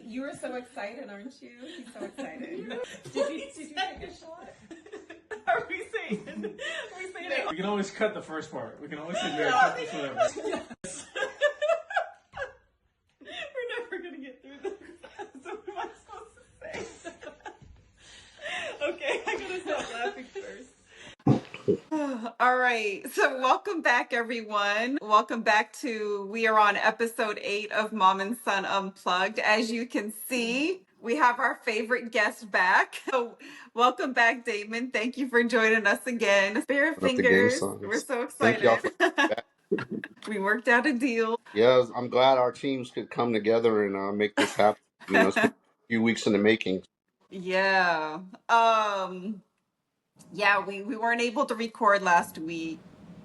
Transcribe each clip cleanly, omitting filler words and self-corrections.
You were so excited, aren't you? He's so excited. Did you take a shot? Are we saying it? We can always cut the first part. We can always say Merry Christmas, whatever. We're never gonna get through this. So what am I supposed to say? Okay, I gotta stop laughing first. All right, so welcome back, everyone. Welcome back we are on episode 8 of Mom and Son Unplugged. As you can see, we have our favorite guest back. So welcome back, Damon. Thank you for joining us again. Bear fingers. We're so excited. Thank y'all for back. We worked out a deal. Yeah, I'm glad our teams could come together and make this happen. You know, it's been a few weeks in the making. Yeah. Yeah, we weren't able to record last week.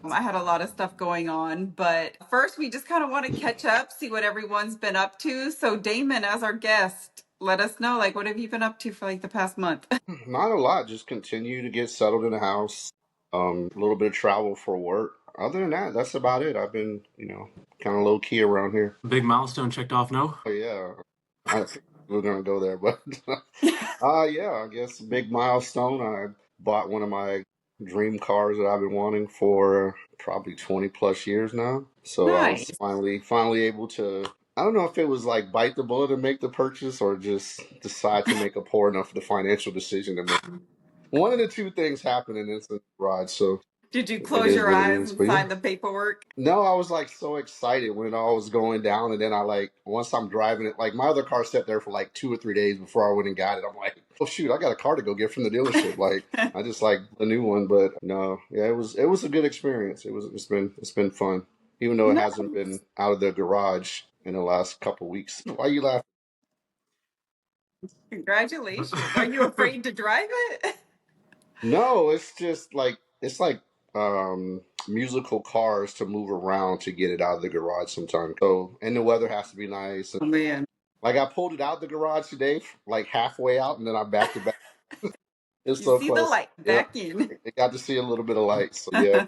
I had a lot of stuff going on, but first we just kind of want to catch up, see what everyone's been up to. So Damon, as our guest, let us know, like, what have you been up to for like the past month? Not a lot, just continue to get settled in the house. A little bit of travel for work. Other than that, that's about it. I've been, kind of low key around here. Big milestone checked off, no? Oh, yeah, I think we're gonna go there, but yeah, I guess a big milestone. I bought one of my dream cars that I've been wanting for probably 20 plus years now. So I was Nice. finally able to. I don't know if it was like bite the bullet and make the purchase or just decide to make a poor enough the financial decision to make. One of the two things happened in this ride, so Did you it close is your what it eyes is. and But yeah. sign the paperwork? No, I was like so excited when it all was going down, and then once I'm driving it, like my other car sat there for like 2 or 3 days before I went and got it. I'm like, oh shoot, I got a car to go get from the dealership. Like I just like the new one, but no, yeah, it was a good experience. It's been fun, even though it No. hasn't been out of the garage in the last couple weeks. Why you laughing? Congratulations. Are you afraid to drive it? No, it's just like musical cars to move around to get it out of the garage sometimes. So and the weather has to be nice. Oh man. Like I pulled it out the garage today, like halfway out, and then I backed it back. It's You so see the close. light Yeah, back in. I got to see a little bit of light. So yeah,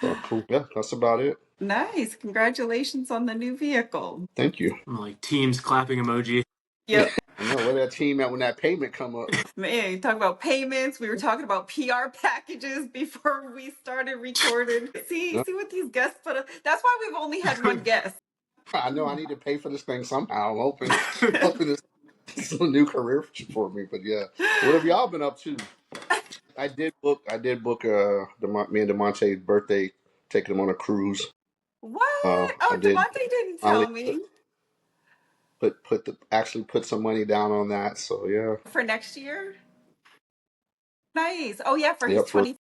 so cool. Yeah, that's about it. Nice. Congratulations on the new vehicle. Thank you. I'm like teams clapping emoji. Yep. I know where that team at when that payment come up. Man, you talk about payments. We were talking about PR packages before we started recording. See No, what these guests put up. That's why we've only had one guest. I know I need to pay for this thing somehow. I'm hoping this is a new career for me. But yeah, what have y'all been up to? I did book me and Demonte's birthday, taking him on a cruise. What? I Oh, did Devontae didn't finally tell me. put some money down on that. So yeah, For next year? Nice. Oh yeah, for his yep. For 20.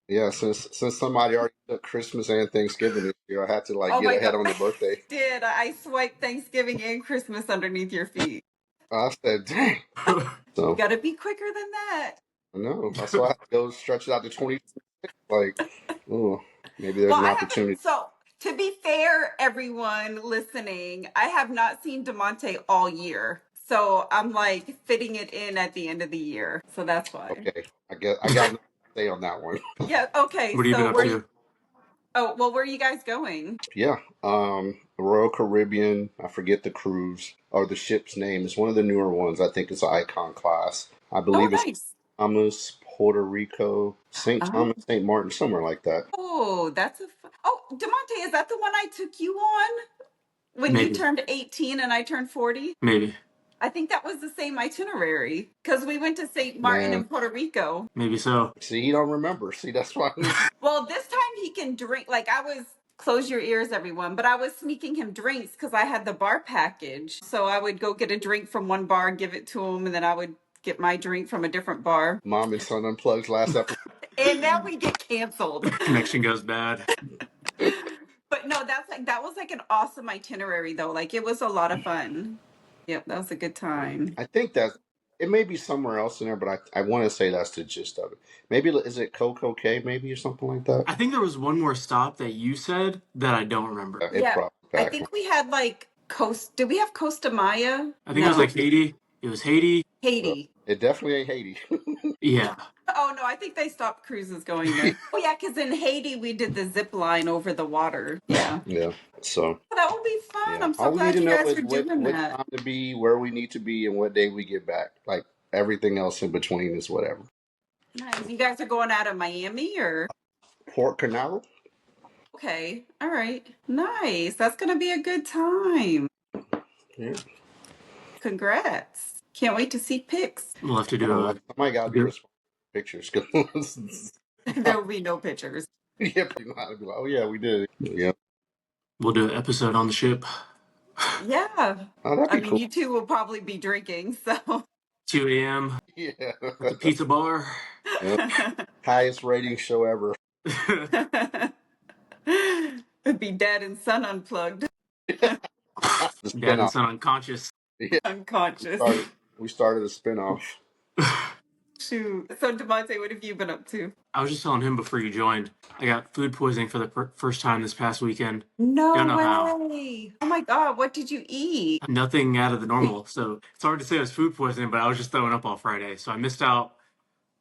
yeah, since somebody already took Christmas and Thanksgiving this year, I had to Oh get my ahead God. on the birthday. Did I swiped Thanksgiving and Christmas underneath your feet? I said, dang. You So gotta be quicker than that. I know that's why I had to go stretch it out to 20. Like, oh, maybe there's Well, an I haven't. opportunity. So, to be fair, everyone listening, I have not seen Demonte all year. So, I'm like fitting it in at the end of the year. So, that's why. Okay, I guess I got nothing to say on that one. Yeah. Okay. What have you been So, up where you, to? oh, well, where are you guys going? Yeah, Royal Caribbean. I forget the cruise or the ship's name. It's one of the newer ones. I think it's an Icon class. I Oh, believe it's nice. Thomas, Puerto Rico, St. Oh, Thomas, St. Martin, somewhere like that. that's oh, Demonte, is that the one I took you on when you Maybe. turned 18 and I turned 40? Maybe. I think that was the same itinerary because we went to St. Martin Man, in Puerto Rico. Maybe so. see, you don't remember. See, that's why. Well, this time he can drink. Like I was, close your ears, everyone, but I was sneaking him drinks because I had the bar package. So I would go get a drink from one bar, give it to him, and then I would get my drink from a different bar. Mom and Son Unplugged last episode. And now we get canceled. Connection goes bad. But no, that was like an awesome itinerary though. Like it was a lot of fun. Yep, that was a good time. I think that it may be somewhere else in there, but I want to say that's the gist of it. Maybe is it Coco K maybe or something like that? I think there was one more stop that you said that I don't remember. It Yeah, probably I back. think we had like Did we have Costa Maya? I think it was No, like Haiti. It was Haiti. Well, Haiti. it definitely ain't Haiti. Yeah. Oh no, I think they stopped cruises going there. Oh yeah, because in Haiti we did the zip line over the water. Yeah. Yeah. So Oh, that will be fun. yeah, I'm so all we need glad to you know guys is are doing what that. time to be, where we need to be, and what day we get back. Like everything else in between is whatever. Nice. You guys are going out of Miami or? Port Canaveral. Okay. All right. Nice. That's going to be a good time. Yeah. Congrats. Can't wait to see pics. We'll have to I do know. a Like somebody got to be do, responsible for pictures. 'Cause There will be no pictures. yeah, you know how to be like, oh yeah, we did. Yeah. we'll do an episode on the ship. Yeah. Oh, that'd I be mean, cool. you two will probably be drinking, so. 2 a.m. Yeah. at the pizza bar. Yep. Highest rating show ever. It'd be Dad and Son Unplugged. The Dad and spinoff. son unconscious. Yeah. Unconscious. We started a spinoff. Shoot. So, Demonte, what have you been up to? I was just telling him before you joined. I got food poisoning for the first time this past weekend. No Don't know how. way. Oh my God, what did you eat? Nothing out of the normal. So it's hard to say it was food poisoning, but I was just throwing up all Friday. So I missed out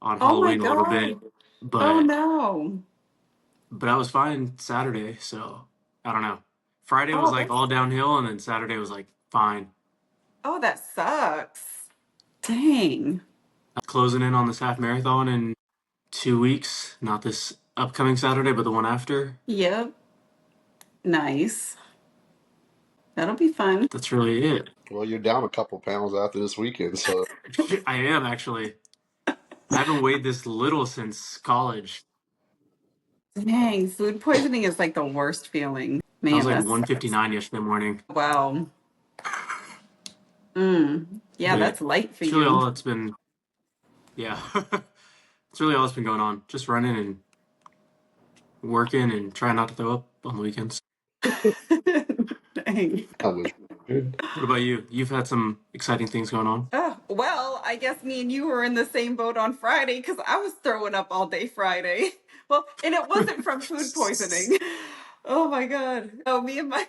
on Oh my Halloween a little bit. God. Oh But no. I was fine Saturday. So I don't know. Friday was Oh, like all downhill, and then Saturday was like fine. that sucks. Dang. Closing in on this half marathon in 2 weeks. Not this upcoming Saturday, but the one after. Yep. Nice. That'll be fun. That's really it. Well, you're down a couple pounds after this weekend, so I am actually. I haven't weighed this little since college. Dang, food poisoning is like the worst feeling. I was Man, like that sucks. 159 yesterday morning. Wow. Mm. Yeah, But that's light for it's really you. all it's been. Yeah. It's really all that's been going on. Just running and working and trying not to throw up on the weekends. Dang. I was good. What about you? You've had some exciting things going on. Oh, well, I guess me and you were in the same boat on Friday because I was throwing up all day Friday. Well, and it wasn't from food poisoning. Oh my God. Oh, me and my,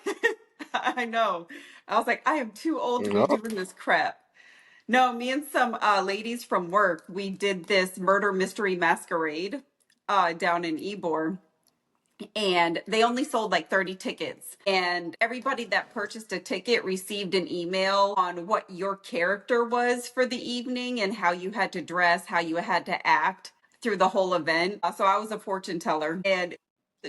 I know. I was like, I am too old to be No. doing this crap. No, me and some ladies from work, we did this murder mystery masquerade down in Ybor, and they only sold like 30 tickets, and everybody that purchased a ticket received an email on what your character was for the evening and how you had to dress, how you had to act through the whole event. So I was a fortune teller, and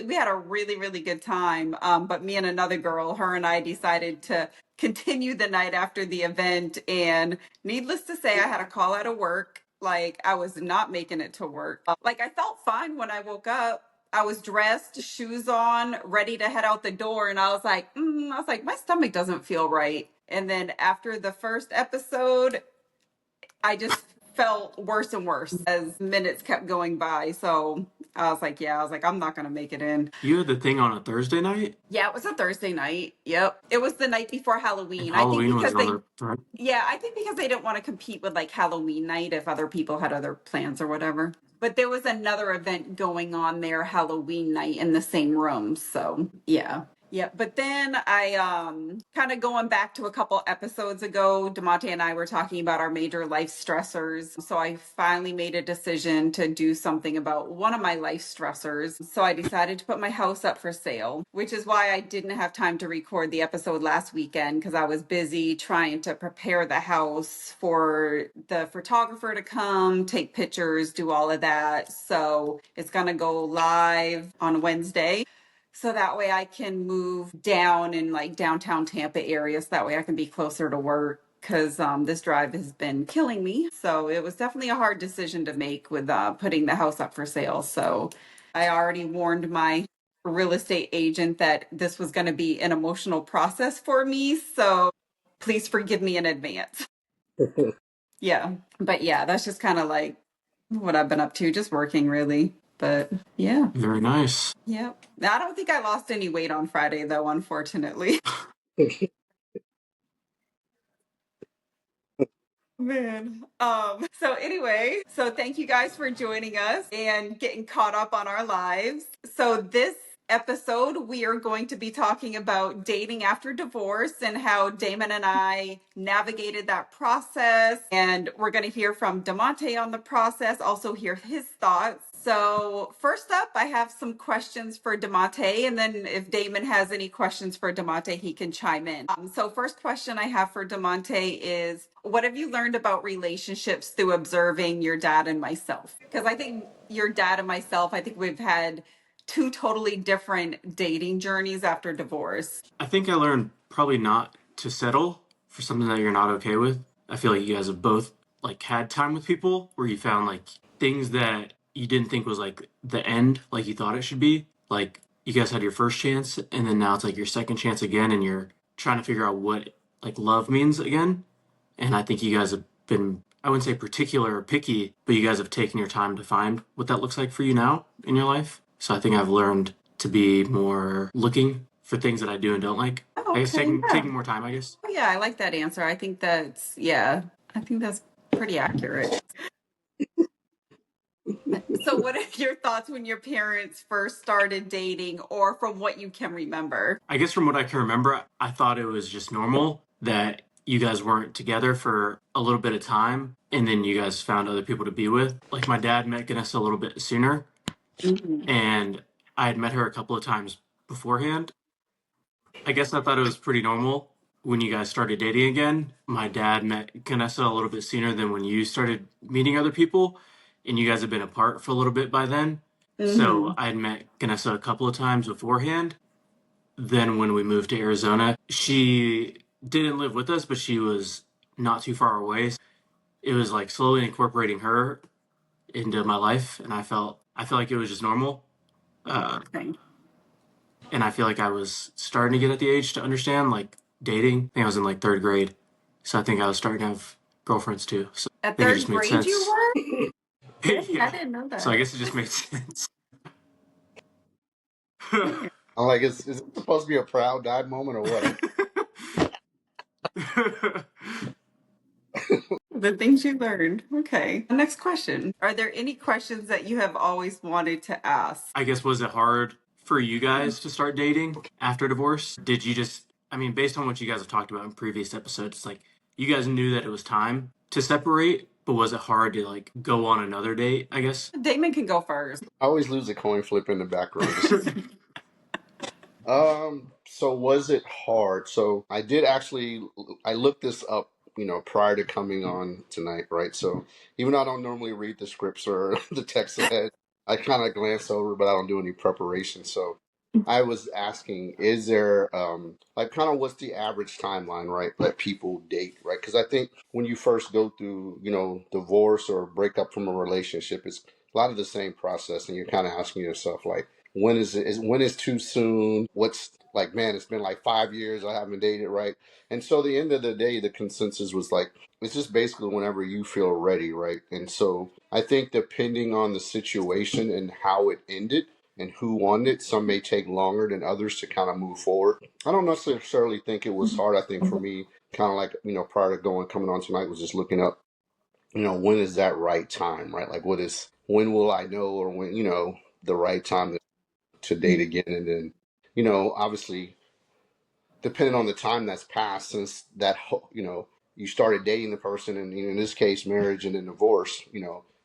we had a really really good time. But me and another girl, her and I decided to continue the night after the event, and needless to say, I had a call out of work. Like, I was not making it to work. Like, I felt fine when I woke up. I was dressed, shoes on, ready to head out the door, and I was like, my stomach doesn't feel right. And then after the first episode, I just felt worse and worse as minutes kept going by. So I was like, I'm not gonna make it in. You had the thing on a Thursday night, Yeah, it was a Thursday night. Yep, it was the night before and Halloween. I think Halloween was because on they the right. yeah, I think because they didn't want to compete with like Halloween night if other people had other plans or whatever. But there was another event going on there Halloween night in the same room. So, yeah. Yeah, but then I kind of going back to a couple episodes ago, Demonte and I were talking about our major life stressors. So I finally made a decision to do something about one of my life stressors. So I decided to put my house up for sale, which is why I didn't have time to record the episode last weekend because I was busy trying to prepare the house for the photographer to come, take pictures, do all of that. So it's going to go live on Wednesday, so that way I can move down in like downtown Tampa area, so that way I can be closer to work, because this drive has been killing me. So it was definitely a hard decision to make with putting the house up for sale. So I already warned my real estate agent that this was going to be an emotional process for me, so please forgive me in advance. Yeah, but yeah, that's just kind of like what I've been up to, just working really. But yeah. Very nice. Yep. I don't think I lost any weight on Friday though, unfortunately. Man. So anyway, so thank you guys for joining us and getting caught up on our lives. So this episode, we are going to be talking about dating after divorce and how Damon and I navigated that process. And we're going to hear from Demonte on the process, also hear his thoughts. So, first up, I have some questions for Demonte, and then if Damon has any questions for Demonte, he can chime in. So, first question I have for Demonte is, what have you learned about relationships through observing your dad and myself? Because I think your dad and myself, I think we've had two totally different dating journeys after divorce. I think I learned probably not to settle for something that you're not okay with. I feel like you guys have both like had time with people where you found like things that you didn't think was like the end, like you thought it should be. Like you guys had your first chance, and then now it's like your second chance again, and you're trying to figure out what like love means again. And I think you guys have been, I wouldn't say particular or picky, but you guys have taken your time to find what that looks like for you now in your life. So I think I've learned to be more looking for things that I do and don't like. Oh, I guess okay. taking more time, I guess. Oh, yeah, I like that answer. I think that's, yeah, I think that's pretty accurate. So, what are your thoughts when your parents first started dating, or from what you can remember? I guess from what I can remember, I thought it was just normal that you guys weren't together for a little bit of time and then you guys found other people to be with. Like my dad met Ganessa a little bit sooner, and I had met her a couple of times beforehand. I guess I thought it was pretty normal when you guys started dating again. My dad met Ganessa a little bit sooner than when you started meeting other people, and you guys had been apart for a little bit by then. So I had met Ganessa a couple of times beforehand. Then when we moved to Arizona, she didn't live with us, but she was not too far away. It was like slowly incorporating her into my life, and I feel like it was just normal. Okay. And I feel like I was starting to get at the age to understand like dating. I think I was in like third grade, so I think I was starting to have girlfriends too. So I At think it third just made grade, you sense. were? Dang, I Yeah. didn't know So I that. guess it just made sense. I'm like, is it supposed to be a proud dad moment or what? The things you learned. Okay. Next question. Are there any questions that you have always wanted to ask? I guess, was it hard for you guys to start dating after divorce? Did you just, I mean, based on what you guys have talked about in previous episodes, it's like you guys knew that it was time to separate, but was it hard to like go on another date, I guess? Damon can go first. I always lose a coin flip in the background. So was it hard? So I did actually, I looked this up, prior to coming on tonight, right? So even though I don't normally read the scripts or the text ahead, I kind of glance over, but I don't do any preparation. So I was asking, is there, like, kind of what's the average timeline, right, that people date, right? Because I think when you first go through, divorce or break up from a relationship, it's a lot of the same process, and you're kind of asking yourself, like, when is too soon? What's like, man, it's been like 5 years I haven't dated, right? And so the end of the day, the consensus was like, it's just basically whenever you feel ready, right? And so I think depending on the situation and how it ended and who won it, some may take longer than others to kind of move forward. I don't necessarily think it was hard. I think for me, kind of like, prior to coming on tonight, was just looking up, when is that right time, right? Like, when will I know, or when, the right time to date again? And then, obviously, depending on the time that's passed since you started dating the person, and in this case marriage and then divorce,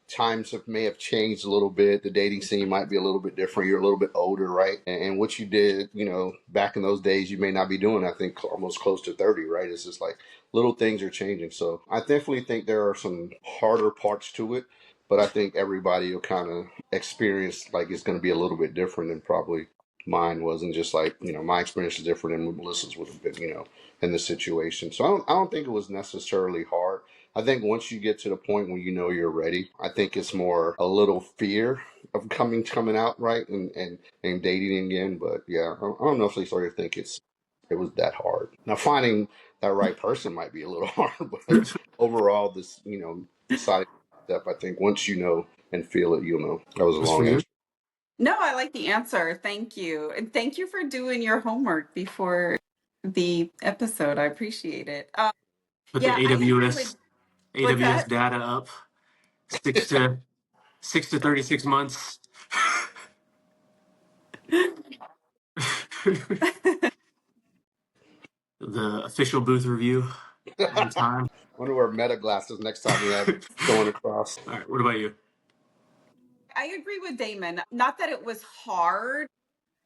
times may have changed a little bit. The dating scene might be a little bit different. You're a little bit older, right? And what you did, back in those days, you may not be doing, I think, almost close to 30, right? It's just like little things are changing. So I definitely think there are some harder parts to it, but I think everybody will kind of experience like it's going to be a little bit different than probably mine was. And just like, my experience is different than Melissa's would have been, in the situation. So I don't think it was necessarily hard. I think once you get to the point when you're ready, I think it's more a little fear of coming out, right, and dating again. But yeah, I don't necessarily think it was that hard. Now finding that right person might be a little hard, but overall, this deciding step, I think once you know and feel it, you'll know. That was a Was for long you? answer. No, I like the answer. Thank you. And thank you for doing your homework before the episode. I appreciate it. Put the Yeah, I AWS enjoyed. What's that? data up 6 to 36 months. The official booth review every time. Wonder wear meta glasses next time we have going across. All right, what about you? I agree with Damon. Not that it was hard.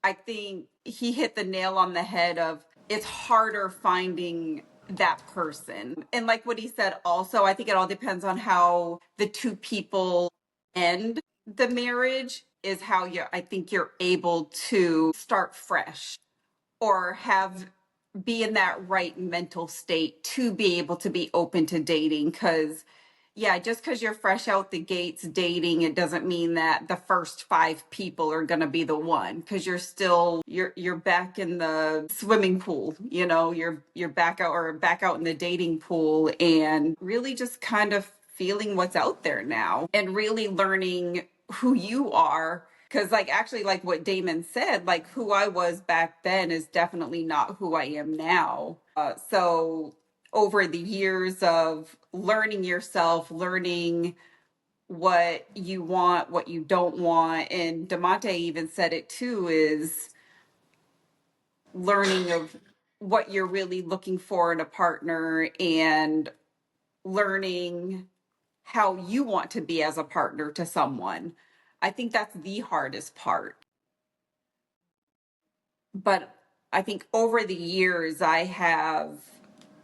I think he hit the nail on the head of it's harder finding that person. And like what he said also, I think it all depends on how the two people end the marriage is how you I think you're able to start fresh or have be in that right mental state to be able to be open to dating. Because yeah, just because you're fresh out the gates dating, it doesn't mean that the first five people are gonna be the one. Because you're back in the swimming pool, you're back out in the dating pool, and really just kind of feeling what's out there now, and really learning who you are. Because like actually like what Damon said, like who I was back then is definitely not who I am now. So over the years of learning yourself, learning what you want, what you don't want. And Demonte even said it too, is learning of what you're really looking for in a partner and learning how you want to be as a partner to someone. I think that's the hardest part. But I think over the years, I have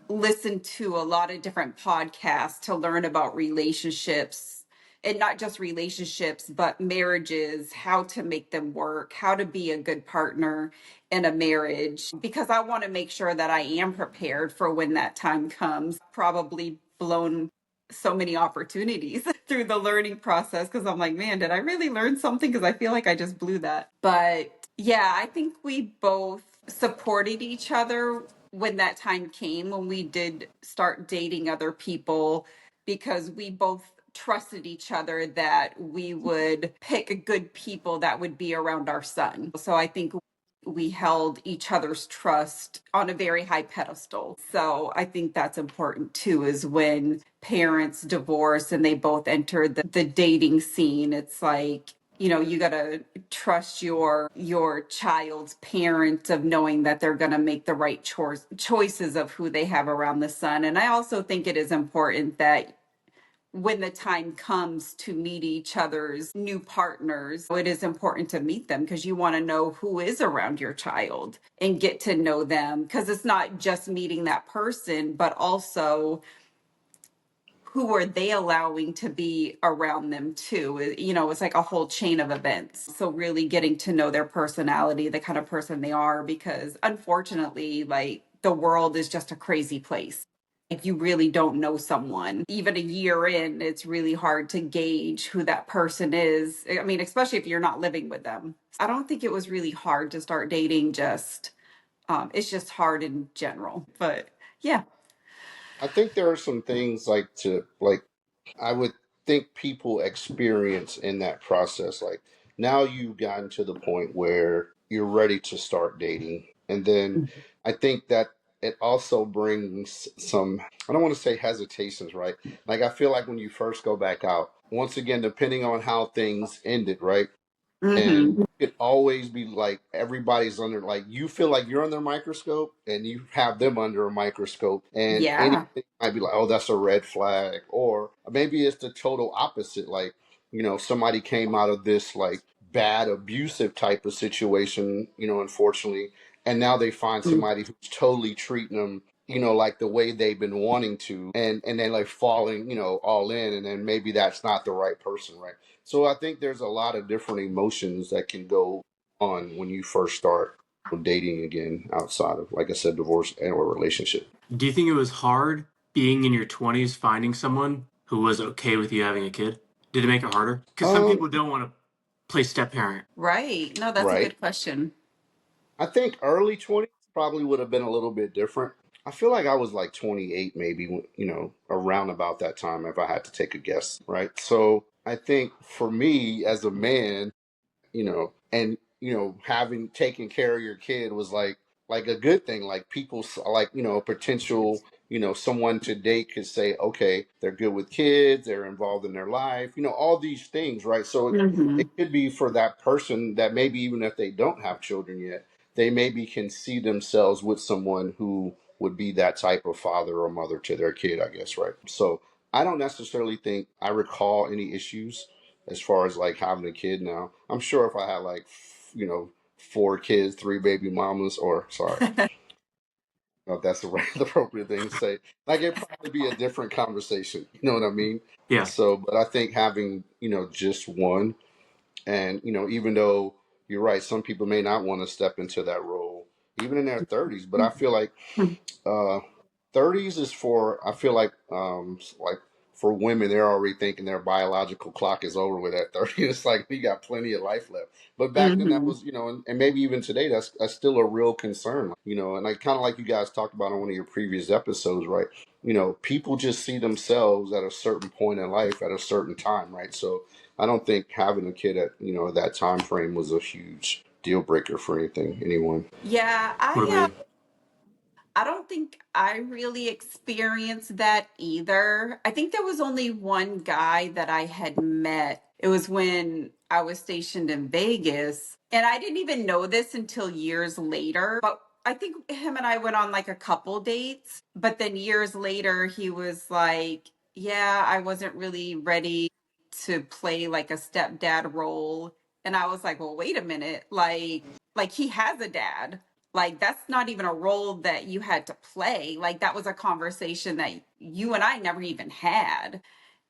listened to a lot of different podcasts to learn about relationships, and not just relationships, but marriages, how to make them work, how to be a good partner in a marriage, because I want to make sure that I am prepared for when that time comes. Probably blown so many opportunities through the learning process because I'm like, man, did I really learn something? Because I feel like I just blew that. But yeah, I think we both supported each other when that time came, when we did start dating other people, because we both trusted each other that we would pick good people that would be around our son. So I think we held each other's trust on a very high pedestal. So I think that's important too, is when parents divorce and they both enter the dating scene, it's like, you got to trust your child's parent of knowing that they're going to make the right choices of who they have around the son. And I also think it is important that when the time comes to meet each other's new partners, it is important to meet them because you want to know who is around your child and get to know them, because it's not just meeting that person, but also who are they allowing to be around them too. It's like a whole chain of events. So really getting to know their personality, the kind of person they are, because unfortunately, like, the world is just a crazy place. If you really don't know someone, even a year in, it's really hard to gauge who that person is. I mean, especially if you're not living with them. I don't think it was really hard to start dating, just it's just hard in general. But yeah. I think there are some things like I would think people experience in that process. Like now you've gotten to the point where you're ready to start dating. And then I think that it also brings some, I don't want to say hesitations, right? Like I feel like when you first go back out, once again, depending on how things ended, right? And Hmm. it always be like everybody's under, like you feel like you're under a microscope and you have them under a microscope, and Yeah. anything might be like, oh, that's a red flag. Or maybe it's the total opposite, like somebody came out of this like bad abusive type of situation, unfortunately, and now they find somebody who's totally treating them like the way they've been wanting to, and then like falling all in, and then maybe that's not the right person, right? So I think there's a lot of different emotions that can go on when you first start dating again, outside of, like I said, divorce and or relationship. Do you think it was hard being in your 20s finding someone who was okay with you having a kid? Did it make it harder? Because some Um, people don't want to play step parent. Right. No, that's a right. good question. I think early 20s probably would have been a little bit different. I feel like I was like 28, maybe, around about that time, if I had to take a guess, right? So I think for me as a man, and having taken care of your kid was like a good thing. Like people like potential someone to date could say, okay, they're good with kids, they're involved in their life, all these things, right? So it Hmm. could be for that person that maybe even if they don't have children yet, they maybe can see themselves with someone who would be that type of father or mother to their kid, I guess, right? So I don't necessarily think I recall any issues as far as like having a kid now. I'm sure if I had like, four kids, three baby mamas, or sorry, if that's the right, the appropriate thing to say, like it'd probably be a different conversation. You know what I mean? Yeah. So, but I think having, just one, and, even though you're right, some people may not want to step into that role, even in their 30s, but I feel like uh, 30s is for, I feel like for women, they're already thinking their biological clock is over with at 30. It's like we got plenty of life left. But back then, that Hmm. was, and maybe even today, that's still a real concern. And like kind of like you guys talked about on one of your previous episodes, right? People just see themselves at a certain point in life at a certain time, right? So I don't think having a kid at that time frame was a huge deal breaker for anyone. Yeah, What about you? I don't think I really experienced that either. I think there was only one guy that I had met. It was when I was stationed in Vegas. And I didn't even know this until years later. But I think him and I went on like a couple dates. But then years later, he was like, yeah, I wasn't really ready to play like a stepdad role. And I was like, well, wait a minute. Like he has a dad, like that's not even a role that you had to play. Like that was a conversation that you and I never even had.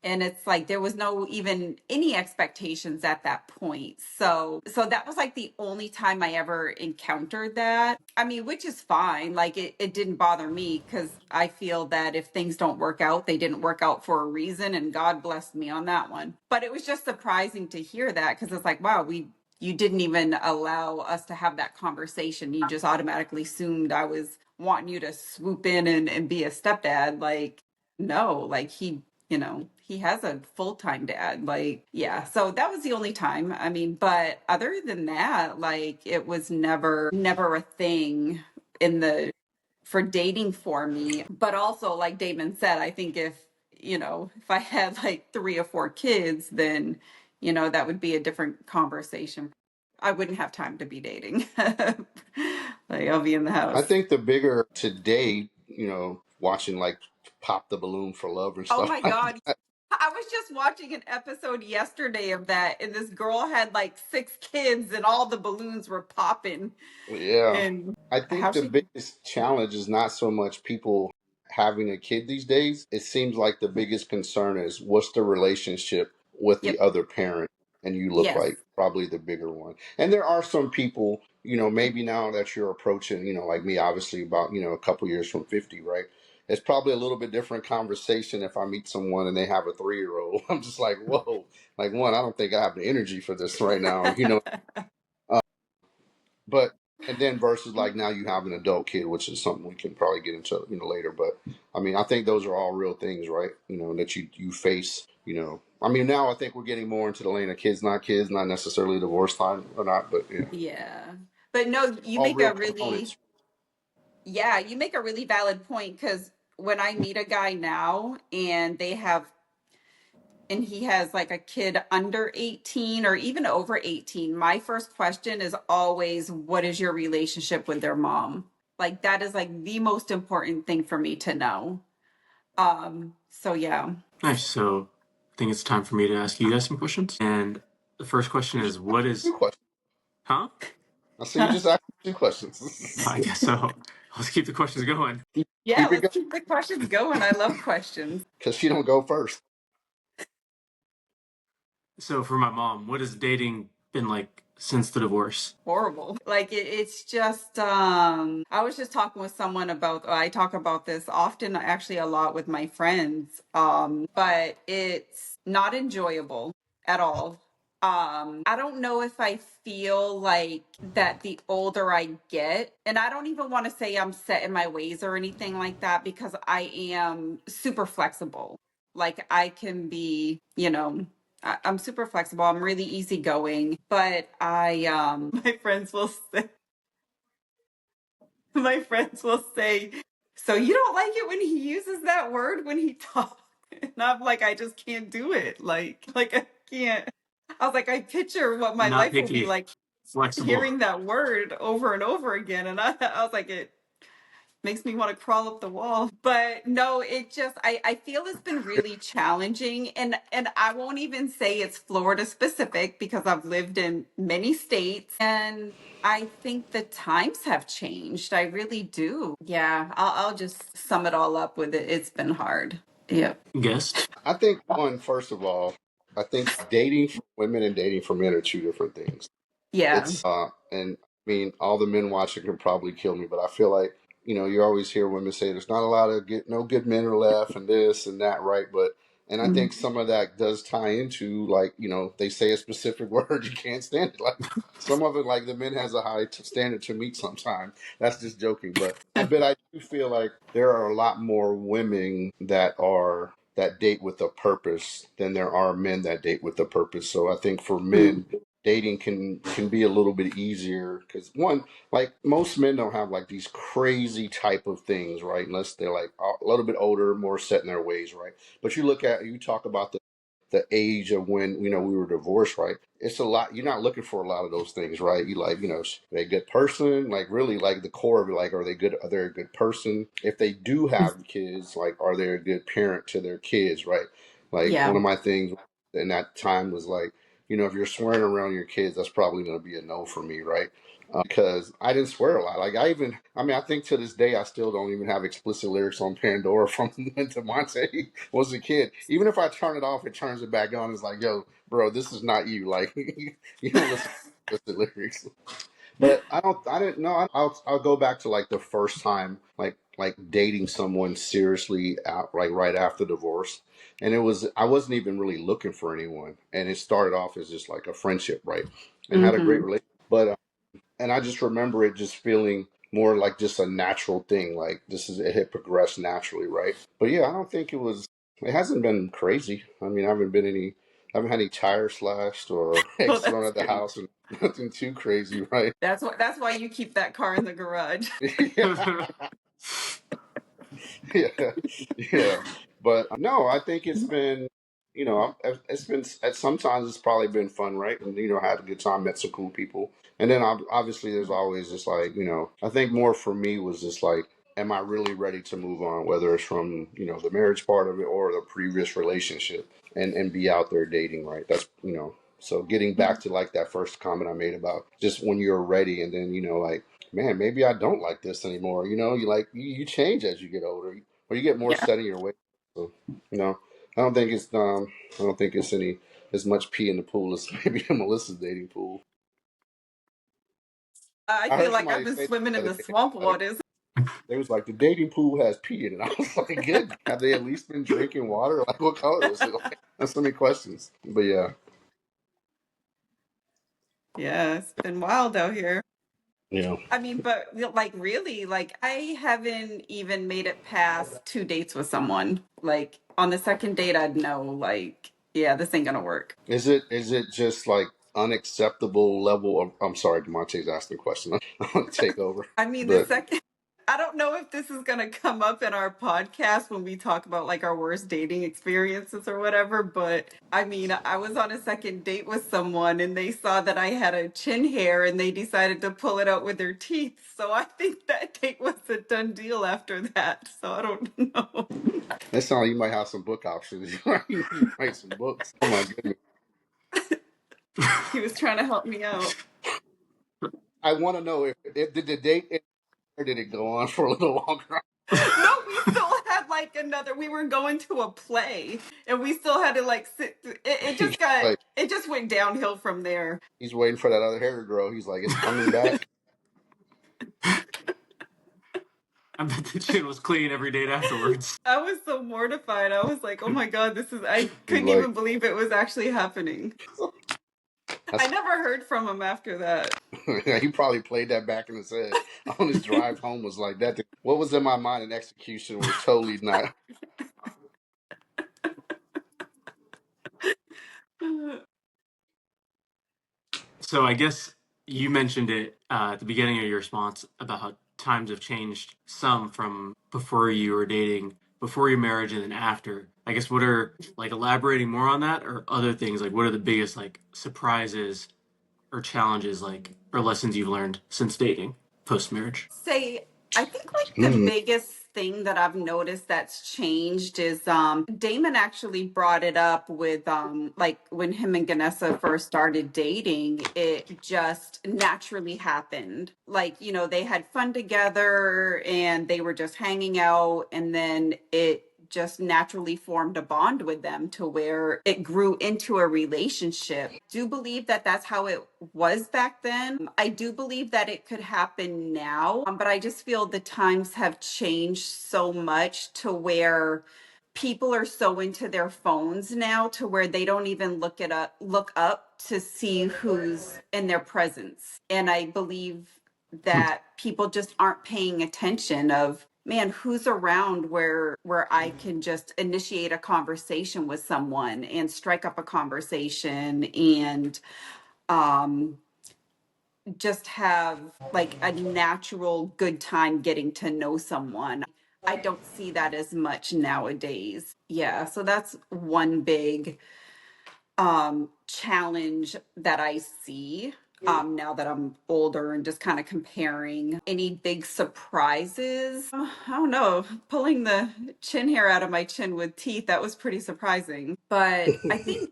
And it's like there was no even any expectations at that point. So that was like the only time I ever encountered that. I mean, which is fine. Like it didn't bother me because I feel that if things don't work out, they didn't work out for a reason, and God blessed me on that one. But it was just surprising to hear that because it's like, wow, we you didn't even allow us to have that conversation. You just automatically assumed I was wanting you to swoop in and be a stepdad. Like, no, like he has a full-time dad. Like, yeah. So that was the only time. I mean, but other than that, like it was never a thing in the for dating for me. But also, like Damon said, I think if I had like three or four kids, then that would be a different conversation. I wouldn't have time to be dating. Like I'll be in the I house. think the bigger today, watching like Pop the Balloon for Love and Oh stuff my like God. that. I was just watching an episode yesterday of that, and this girl had like six kids, and all the balloons were popping. Yeah. And I how think the she, biggest challenge is not so much people having a kid these days. It seems like the biggest concern is what's the relationship with the yep, other parent and you look yes, like, probably the bigger one. And there are some people, maybe now that you're approaching, like me, obviously about, a couple years from 50, right? It's probably a little bit different conversation if I meet someone and they have a 3-year old. I'm just like, whoa, like one, I don't think I have the energy for this right now, but and then versus like now you have an adult kid, which is something we can probably get into later. But I mean, I think those are all real things, right? That you face. I mean, now I think we're getting more into the lane of kids, not necessarily divorce time or not, but yeah. But no, all real components. you make a really valid point because when I meet a guy now and he has like a kid under 18 or even over 18, my first question is always, what is your relationship with their mom? Like that is like the most important thing for me to know. So yeah. Nice. So I think it's time for me to ask you guys some questions. And the first question You just is, asked what is, two questions. huh? I see you just asked two I questions. guess so. Let's keep the questions going. Yeah, Keep it let's going keep the questions going. I love questions. because she don't go first. So for my mom, what has dating been like since the divorce? Horrible. Like it's just I was just talking with someone about I talk about this often, actually a lot with my friends. But it's not enjoyable at all. I don't know if I feel like that the older I get, and I don't even want to say I'm set in my ways or anything like that because I am super flexible. Like I can be, I'm super flexible. I'm really easygoing, but my friends will say, my friends will say, so you don't like it when he uses that word when he talks? And I'm like, I just can't do it. Like I can't. I was like, I picture what my Not life will be picky. like. Flexible. hearing that word over and over again, and I was like, it makes me want to crawl up the wall. But no, it just I feel it's been really challenging, and I won't even say it's Florida specific because I've lived in many states, and I think the times have changed. I really do. Yeah, I'll just sum it all up with it. It's been hard. Yep. Guest. I think one, first of all, I think dating for women and dating for men are two different things. Yeah. And I mean, all the men watching can probably kill me, but I feel like, you always hear women say there's not a lot of no good men are left and this and that, right? And I think some of that does tie into, like, they say a specific word, you can't stand it. Like, some of it, like, the men has a high standard to meet sometimes. That's just joking. But I do feel like there are a lot more women that date with a purpose than there are men that date with a purpose. So I think for men, dating can be a little bit easier because, one, like, most men don't have like these crazy type of things, right? Unless they're like a little bit older, more set in their ways, right? But you talk about the age of when we were divorced, right? It's a lot. You're not looking for a lot of those things, right? You like, are they a good person? Like, really, like, the core of it, like, are they good? Are they a good person? If they do have kids, like, are they a good parent to their kids, right? Like, one Yeah. of my things in that time was like, if you're swearing around your kids, that's probably going to be a no for me, right? Because I didn't swear a lot. Like, I think to this day, I still don't even have explicit lyrics on Pandora from when Demonte was a kid. Even if I turn it off, it turns it back on. It's like, yo, bro, this is not you. Like, you don't listen to explicit lyrics. But I didn't know. I'll go back to like the first time, like dating someone seriously out, like, right after divorce. And I wasn't even really looking for anyone. And it started off as just like a friendship, right? And had a great Hmm. relationship. But and I just remember it just feeling more like just a natural thing. Like, it had progressed naturally, right? But yeah, I don't think it hasn't been crazy. I mean, I haven't had any tires slashed or Well, eggs thrown that's at the good. house, and nothing too crazy, right? That's why you keep that car in the garage. Yeah, yeah, yeah. But no, I think it's been, it's been, at sometimes it's probably been fun, right? And, I had a good time, met some cool people. And then obviously there's always just like, I think more for me was just like, am I really ready to move on? Whether it's from, the marriage part of it or the previous relationship, and be out there dating, right? That's, so getting back to like that first comment I made about just when you're ready, and then, like, man, maybe I don't like this anymore. You change as you get older, or you get more Yeah. set in your ways. So, you know, I don't think it's any as much pee in the pool as maybe in Melissa's dating pool. I I feel heard like I've somebody been say swimming the in other the day, swamp like, waters. they was like, the dating pool has pee in it. I was like, good. Have they at least been drinking water? Like, what color was it? Like, that's so many questions. But yeah, Yeah, it's been wild out here. you know, I mean, but like really, like I haven't even made it past 2 dates with someone. Like on the second date, I'd know, like, yeah, this ain't gonna work. is it just like unacceptable level of? I'm sorry, Demonte's asking a question. I'm gonna take over, I mean, the but second, I don't know if this is going to come up in our podcast when we talk about like our worst dating experiences or whatever, but I mean, I was on a second date with someone and they saw that I had a chin hair and they decided to pull it out with their teeth. So I think that date was a done deal after that. So I don't know. that sounds like you might have some book options. You need to write some books. Oh my goodness. He was trying to help me out. I want to know if did the date end, or did it go on for a little longer? No, we still had like another, we were going to a play and we still had to like it He's just got, like, it just went downhill from there. he's waiting for that other hair to grow. He's like, it's coming back. I bet the chin was clean every date afterwards. I was so mortified. I was like, oh my God, I He's couldn't like, even believe it was actually happening. I that's never heard from him after that. he probably played that back in his head on his drive home. Was like that. What was in my mind in execution was totally not. So I guess you mentioned it at the beginning of your response about how times have changed some from before you were dating, before your marriage, and then after. I guess what are, like, elaborating more on that, or other things, like what are the biggest like surprises or challenges like or lessons you've learned since dating post marriage? Say, I think like the Mm. biggest thing that I've noticed that's changed is Damon actually brought it up with like when him and Ganessa first started dating, it just naturally happened. Like, you know, they had fun together and they were just hanging out, and then it just naturally formed a bond with them to where it grew into a relationship. Do believe that that's how it was back then. I do believe that it could happen now, but I just feel the times have changed so much to where people are so into their phones now to where they don't even look up to see who's in their presence. And I believe that people just aren't paying attention of, man, who's around where I can just initiate a conversation with someone and strike up a conversation and um just have like a natural good time getting to know someone. I don't see that as much nowadays. Yeah, so that's one big challenge that I see now that I'm older and just kind of comparing. Any big surprises? I don't know. Pulling the chin hair out of my chin with teeth, that was pretty surprising. But I think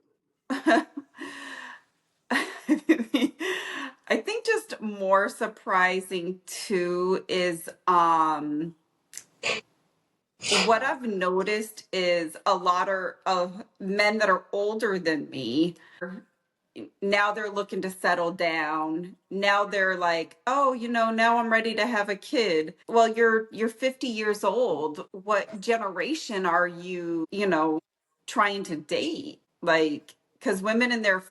I think just more surprising too is what I've noticed is a lot of men that are older than me, now they're looking to settle down. Now they're like, oh, you know, now I'm ready to have a kid. Well, you're 50 years old. What generation are you, you know, trying to date? Like, because women in their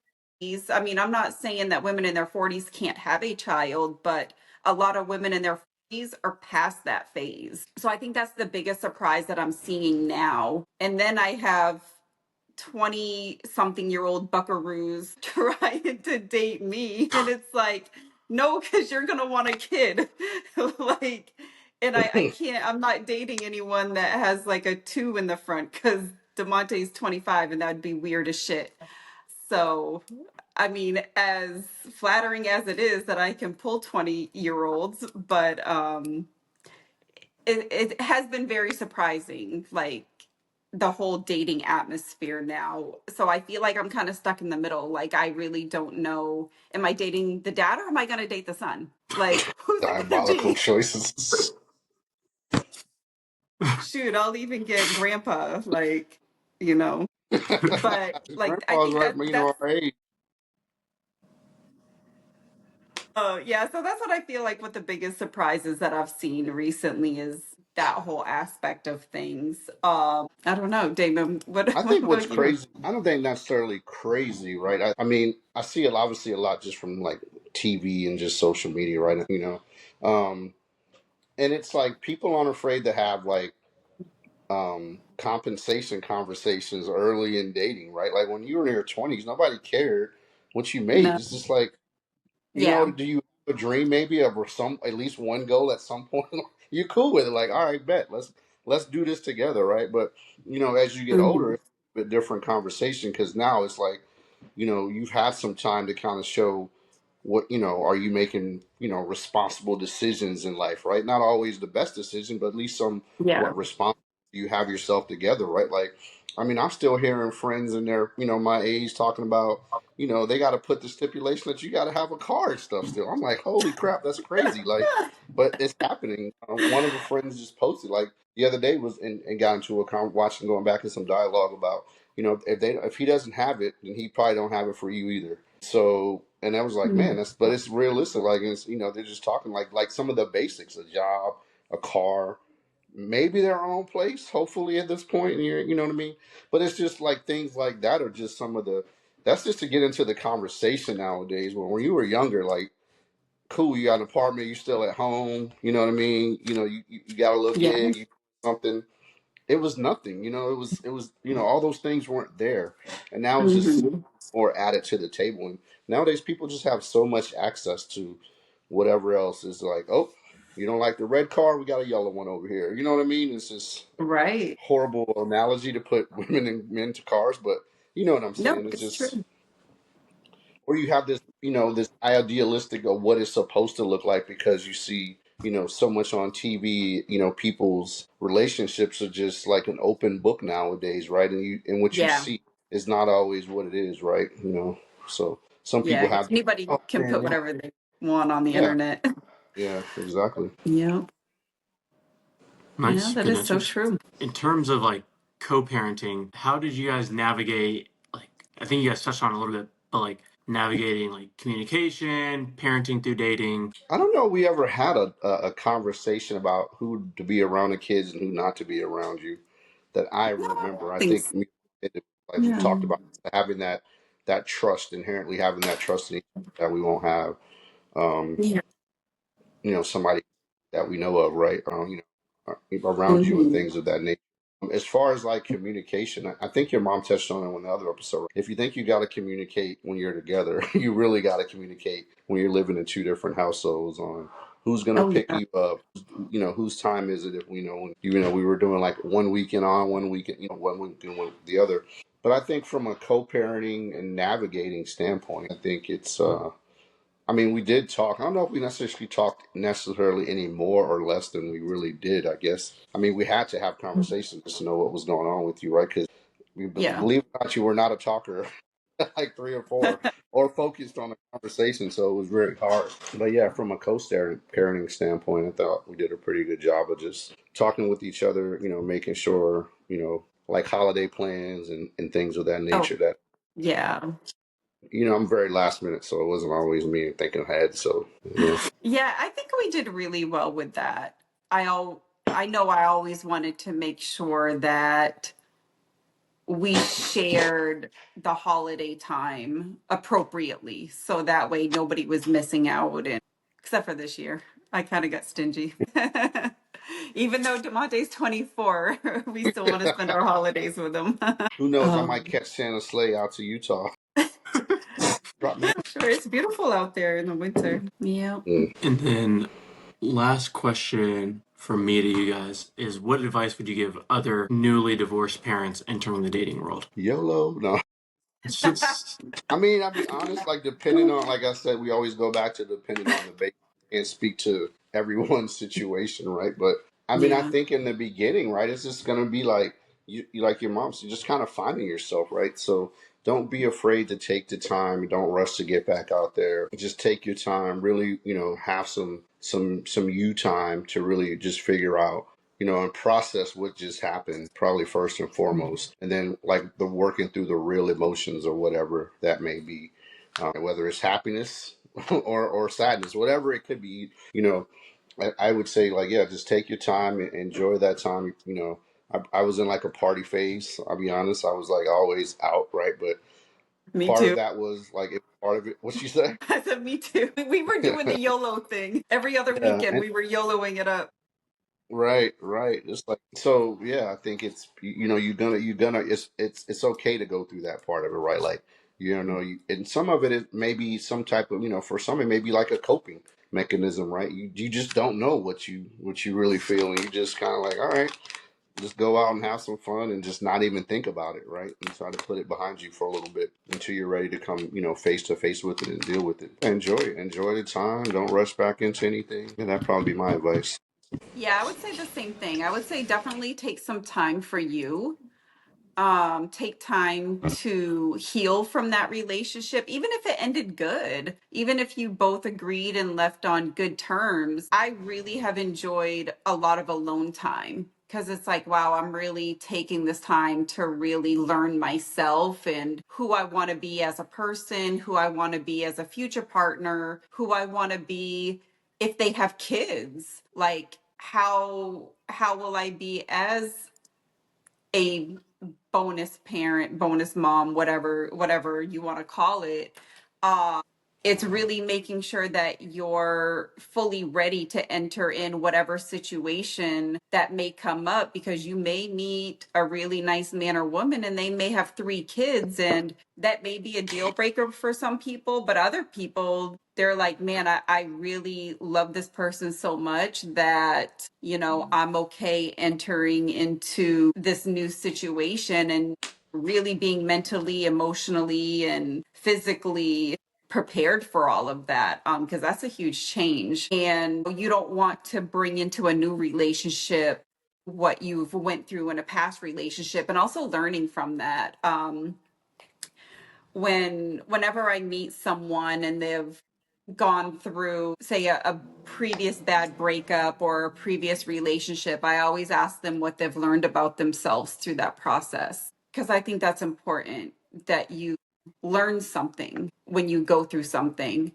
40s, I mean, I'm not saying that women in their 40s can't have a child, but a lot of women in their 40s are past that phase. So I think that's the biggest surprise that I'm seeing now. And then I have 20 something year old buckaroos trying to date me, and it's like, no, because you're gonna want a kid. Like, and I can't, I'm not dating anyone that has like a 2 in the front because Demonte's 25 and that'd be weird as shit. So I mean, as flattering as it is that I can pull 20-year-olds, but it has been very surprising, like the whole dating atmosphere now. So I feel like I'm kind of stuck in the middle. Like I really don't know. Am I dating the dad or am I going to date the son? Like who's it going to Diabolical be? choices. Shoot, I'll even get grandpa. Like, you know. But like I Grandpa's think right, that you know, that's our age. yeah. So that's what I feel like. What the biggest surprises that I've seen recently is that whole aspect of things. I don't know, Damon. What I what think what's about you? crazy, I don't think necessarily crazy, right? I mean, I see it obviously a lot just from like TV and just social media, right? You know, and it's like people aren't afraid to have like compensation conversations early in dating, right? Like when you were in your 20s, nobody cared what you made. No. It's just like, you know, Yeah. do you have a dream maybe of some at least one goal at some point? You're cool with it, like, all right, bet, let's do this together, right? But you know, as you get older, Mhm. it's a bit different conversation because now it's like, you know, you've had some time to kind of show what, you know, are you making, you know, responsible decisions in life, right? Not always the best decision, but at least some Yeah. what response you have yourself together, right? Like, I mean, I'm still hearing friends in their, you know, my age talking about, you know, they got to put the stipulation that you got to have a car and stuff still. I'm like, holy crap, that's crazy. Like, but it's happening. One of the friends just posted like the other day was and got into a watching going back in some dialogue about, you know, if he doesn't have it, then he probably don't have it for you either. So, and I was like, man, Mhm. that's, but it's realistic. Like, it's, you know, they're just talking like some of the basics: a job, a car, maybe their own place. Hopefully, at this point, and you know what I mean. But it's just like things like that are just some of the. That's just to get into the conversation nowadays. When you were younger, like, cool, you got an apartment, you still at home. You know what I mean? You know, you got a little Yeah. gig, you something. It was nothing, you know. It was you know, all those things weren't there, and now it's just Hmm. more added to the table. And nowadays, people just have so much access to whatever else is like. Oh, you don't like the red car? We got a yellow one over here. You know what I mean? It's just Right. horrible analogy to put women and men to cars, but you know what I'm Nope, saying. It's it's just true. or you have this, this idealistic of what it's supposed to look like because you see, so much on TV. People's relationships are just like an open book nowadays, right? And what you Yeah. see is not always what it is, right? So some Yeah. people 'Cause have, anybody oh can man, put whatever they want on the yeah, internet. yeah, exactly. Yeah. Yeah, Nice, that good is so answers. true. In terms of like co-parenting, how did you guys navigate, like, I think you guys touched on it a little bit, but like navigating like communication, parenting through dating? I don't know if we ever had a conversation about who to be around the kids and who not to be around you that I No, I remember. don't I think think so. like we've Yeah. talked about having that trust, inherently having that trust in each other that we won't have um, Yeah. somebody that we know of, right? Around you and Hmm. things of that nature. As far as like communication, I think your mom touched on it in the other episode. If you think you got to communicate when you're together, you really got to communicate when you're living in two different households on who's going to Oh pick yeah. you up, whose time is it if when we were doing like one weekend on, one weekend, one weekend with the other. But I think from a co-parenting and navigating standpoint, I think it's I mean, we did talk. I don't know if we necessarily talked necessarily any more or less than we really did, I guess. I mean, we had to have conversations just to know what was going on with you, right? Because Yeah. believe it or not, you were not a talker like three or four or focused on the conversation. So it was very hard. But yeah, from a co-parenting standpoint, I thought we did a pretty good job of just talking with each other, making sure, like holiday plans and things of that Oh nature that yeah. I'm very last minute, so it wasn't always me thinking ahead. So, Yeah, I think we did really well with that. I know I always wanted to make sure that we shared the holiday time appropriately so that way nobody was missing out, and except for this year. I kind of got stingy. Even though Demonte's 24, we still want to spend our holidays with him. who knows? I might um, catch Santa's sleigh out to Utah. Drop me. yeah, sure. It's beautiful out there in the winter. Yeah. Mm. And then last question from me to you guys is, what advice would you give other newly divorced parents entering the dating world? YOLO. No. I mean, I'll be honest, like depending on, like I said, we always go back to depending on the baby and speak to everyone's situation, right? But I mean, I Yeah. think in the beginning, right, it's just going to be like you like your mom, so just kind of finding yourself, right? So don't be afraid to take the time. Don't rush to get back out there. Just take your time. Really, have some you time to really just figure out and process what just happened, probably first and foremost. And then, like, the working through the real emotions or whatever that may be, whether it's happiness or sadness, whatever it could be, I would say, like, yeah, just take your time and enjoy that time. I was in like a party phase. I'll be honest. I was like always out, right? But Me part of too. that was like, part of it, what you say? I said, me too. We were doing the YOLO thing. Every other Yeah. weekend, we were YOLOing it up. Right, right. It's like so. Yeah, I think it's you're gonna. It's okay to go through that part of it, right? Like and some of it is maybe some type of for some it may be like a coping mechanism, right? You just don't know what you really feel, and you just kind of like, all right, just go out and have some fun and just not even think about it, right? And try to put it behind you for a little bit until you're ready to come, face to face with it and deal with it. Enjoy the time. Don't rush back into anything. And that'd probably be my advice. Yeah, I would say the same thing. I would say definitely take some time for you. Take time to heal from that relationship, even if it ended good, even if you both agreed and left on good terms. I really have enjoyed a lot of alone time because it's like, wow, I'm really taking this time to really learn myself and who I want to be as a person, who I want to be as a future partner, who I want to be if they have kids. Like, how will I be as a bonus parent, bonus mom, whatever you want to call it. It's really making sure that you're fully ready to enter in whatever situation that may come up, because you may meet a really nice man or woman and they may have 3 kids, and that may be a deal breaker for some people, but other people, they're like, man, I really love this person so much that, I'm okay entering into this new situation and really being mentally, emotionally, and physically prepared for all of that, because that's a huge change, and you don't want to bring into a new relationship what you've went through in a past relationship, and also learning from that. Whenever I meet someone and they've gone through, say, a previous bad breakup or a previous relationship, I always ask them what they've learned about themselves through that process. Because I think that's important, that you learn something when you go through something,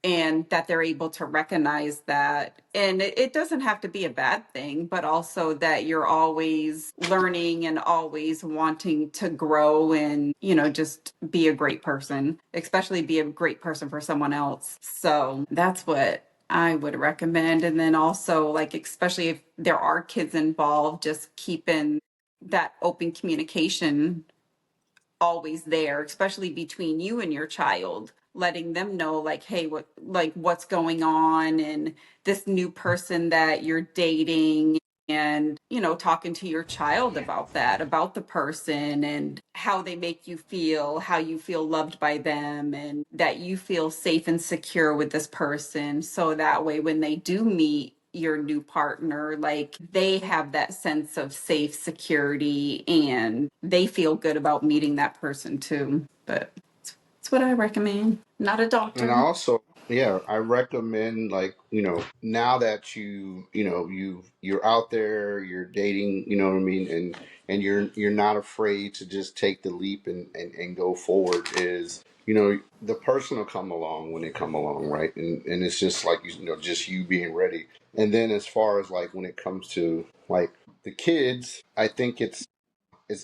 and that they're able to recognize that. And it doesn't have to be a bad thing, but also that you're always learning and always wanting to grow and, just be a great person, especially be a great person for someone else. So that's what I would recommend. And then also, like, especially if there are kids involved, just keeping that open communication always there, especially between you and your child, letting them know, like, hey, what's going on, and this new person that you're dating, and talking to your child about that, about the person, and how they make you feel, how you feel loved by them, and that you feel safe and secure with this person, so that way when they do meet your new partner, like, they have that sense of safe security and they feel good about meeting that person too. But it's what I recommend. Not a And I doctor. also, yeah, I recommend, like, now that you're out there, you're dating, you know what I mean, and you're not afraid to just take the leap and go forward, is, the person will come along when they come along, right? And it's just like, just you being ready. And then as far as, like, when it comes to, like, the kids, I think it's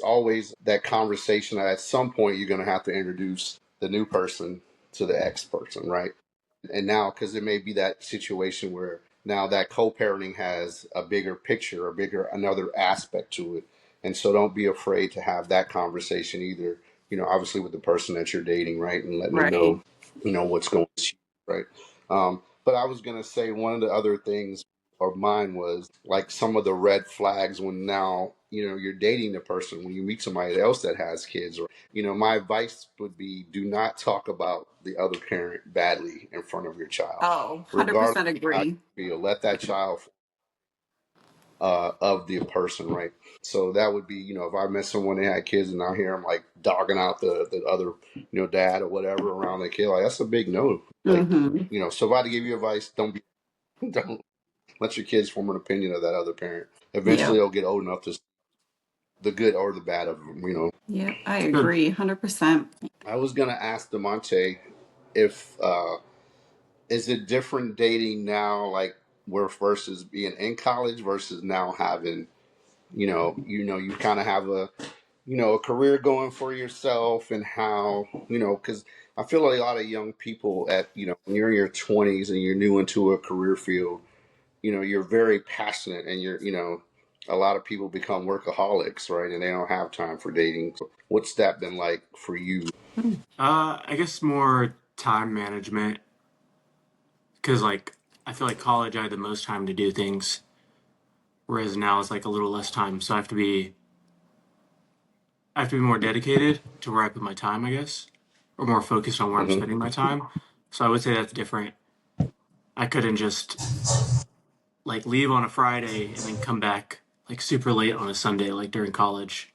always that conversation that at some point you're going to have to introduce the new person to the ex person, right? And now, because it may be that situation where now that co-parenting has a bigger picture, another aspect to it. And so don't be afraid to have that conversation either, obviously with the person that you're dating, right? And letting them Right. know, what's going on, right? But I was going to say one of the other things of mine was, like, some of the red flags when now, you're dating the person, when you meet somebody else that has kids, or, my advice would be, do not talk about the other parent badly in front of your child, Oh, regardless 100% of how agree. you feel. Let that child of the person, right? So that would be, if I met someone that had kids and I hear them, like, dogging out the other, dad or whatever around the kid, like, that's a big no. Like, Mm-hmm. so if I had to give you advice, don't let your kids form an opinion of that other parent. Eventually, Yep. they'll get old enough to see the good or the bad of them. Yep. I It's good. agree 100%. I was gonna ask Demonte if is it different dating now, like, where versus being in college versus now having, you kind of have a career going for yourself, and how, because I feel like a lot of young people at, when you're in your 20s and you're new into a career field, you're very passionate, and a lot of people become workaholics, right? And they don't have time for dating. So what's that been like for you? I guess more time management, because like I feel like college I had the most time to do things, whereas now it's like a little less time. So I have to be more dedicated to where I put my time, I guess, or more focused on where I'm Hmm. spending my time. So I would say that's different. I couldn't just like leave on a Friday and then come back like super late on a Sunday, like during college.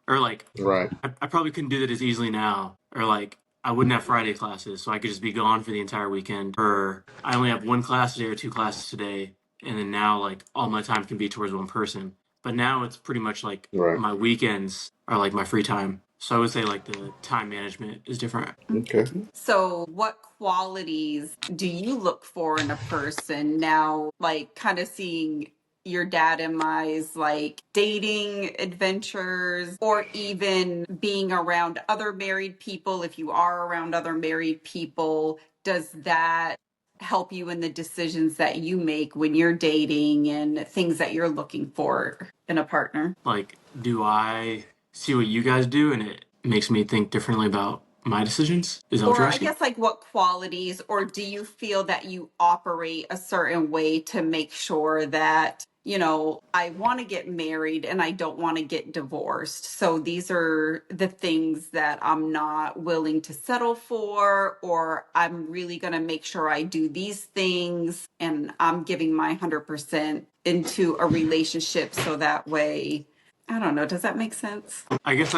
Or like Right. I probably couldn't do that as easily now. Or like I wouldn't have Friday classes, so I could just be gone for the entire weekend. Or I only have one class today or two classes today, and then now like all my time can be towards one person. But now it's pretty much like Right. my weekends are like my free time. So I would say like the time management is different. Okay. So, what qualities do you look for in a person now? Like, kind of seeing your dad in my eyes, like dating adventures, or even being around other married people. If you are around other married people, does that help you in the decisions that you make when you're dating and things that you're looking for in a partner? Like, do I see what you guys do and it makes me think differently about my decisions? Is that what Or you're I asking? guess, like, what qualities, or do you feel that you operate a certain way to make sure that, I want to get married and I don't want to get divorced. So these are the things that I'm not willing to settle for, or I'm really going to make sure I do these things and I'm giving my 100% into a relationship so that way, I don't know, does that make sense? I guess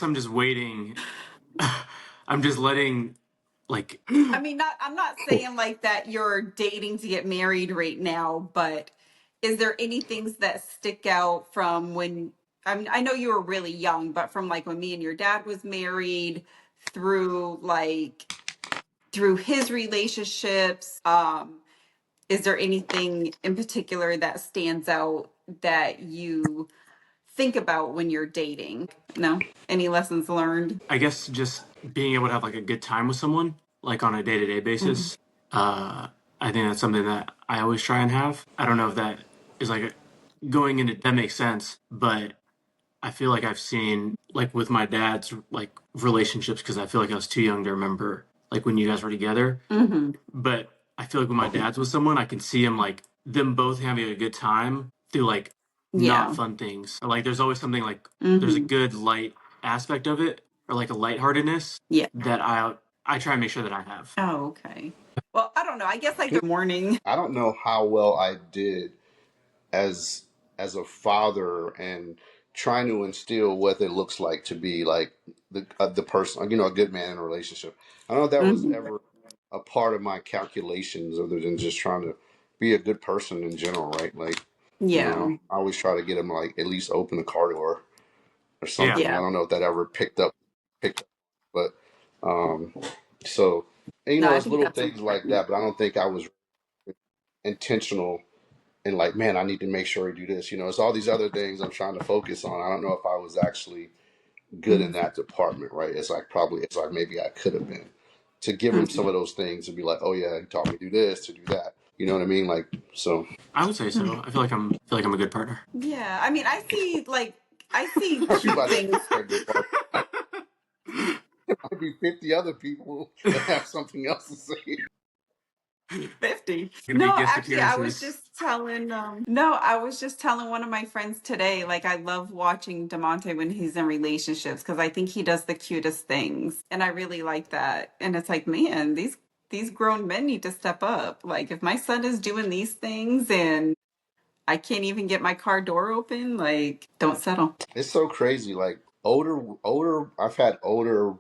I'm just waiting. I'm just letting, like, I mean, I'm not saying like that you're dating to get married right now, but is there any things that stick out from when, I mean, I know you were really young, but from like when me and your dad was married through through his relationships, is there anything in particular that stands out that you think about when you're dating? No? Any lessons learned? I guess just being able to have like a good time with someone, like on a day-to-day Mhm. basis. I think that's something that I always try and have. I don't know if that is like going into that makes sense, but I feel like I've seen like with my dad's like relationships, because I feel like I was too young to remember like when you guys were together. Mhm. But I feel like when my dad's with someone, I can see him like them both having a good time through like not Yeah. fun things. Like there's always something like there's a Mhm. good light aspect of it, or like a lightheartedness Yeah. that I try and make sure that I have. Oh, okay. Well, I don't know. I guess like the morning. I don't know how well I did as a father and trying to instill what it looks like to be like the person, a good man in a relationship. I don't know if that was Mhm. ever a part of my calculations, other than just trying to be a good person in general, right? Like, Yeah. I always try to get him like at least open the car door or Yeah, something. I Yeah. don't know if that ever picked up, but um, so No, I it's think little that's things like important. that. But I don't think I was intentional and like, man, I need to make sure I do this. It's all these other things I'm trying to focus on. I don't know if I was actually good in Mhm. that department, right? It's like maybe I could have been, to give him some Mhm. of those things and be like, oh yeah, he taught me to do this, to do that. You know what I mean? Like, so I would say so. I feel like I'm a good partner. Yeah. I mean, I see you cute about to things. say a good part. Might be 50 other people that have something else to say. 50. Gonna be No, guest actually, appearances. I was just telling one of my friends today, like I love watching Demonte when he's in relationships because I think he does the cutest things. And I really like that. And it's like, man, these grown men need to step up. Like if my son is doing these things and I can't even get my car door open, like don't settle. It's so crazy. Like older. I've had older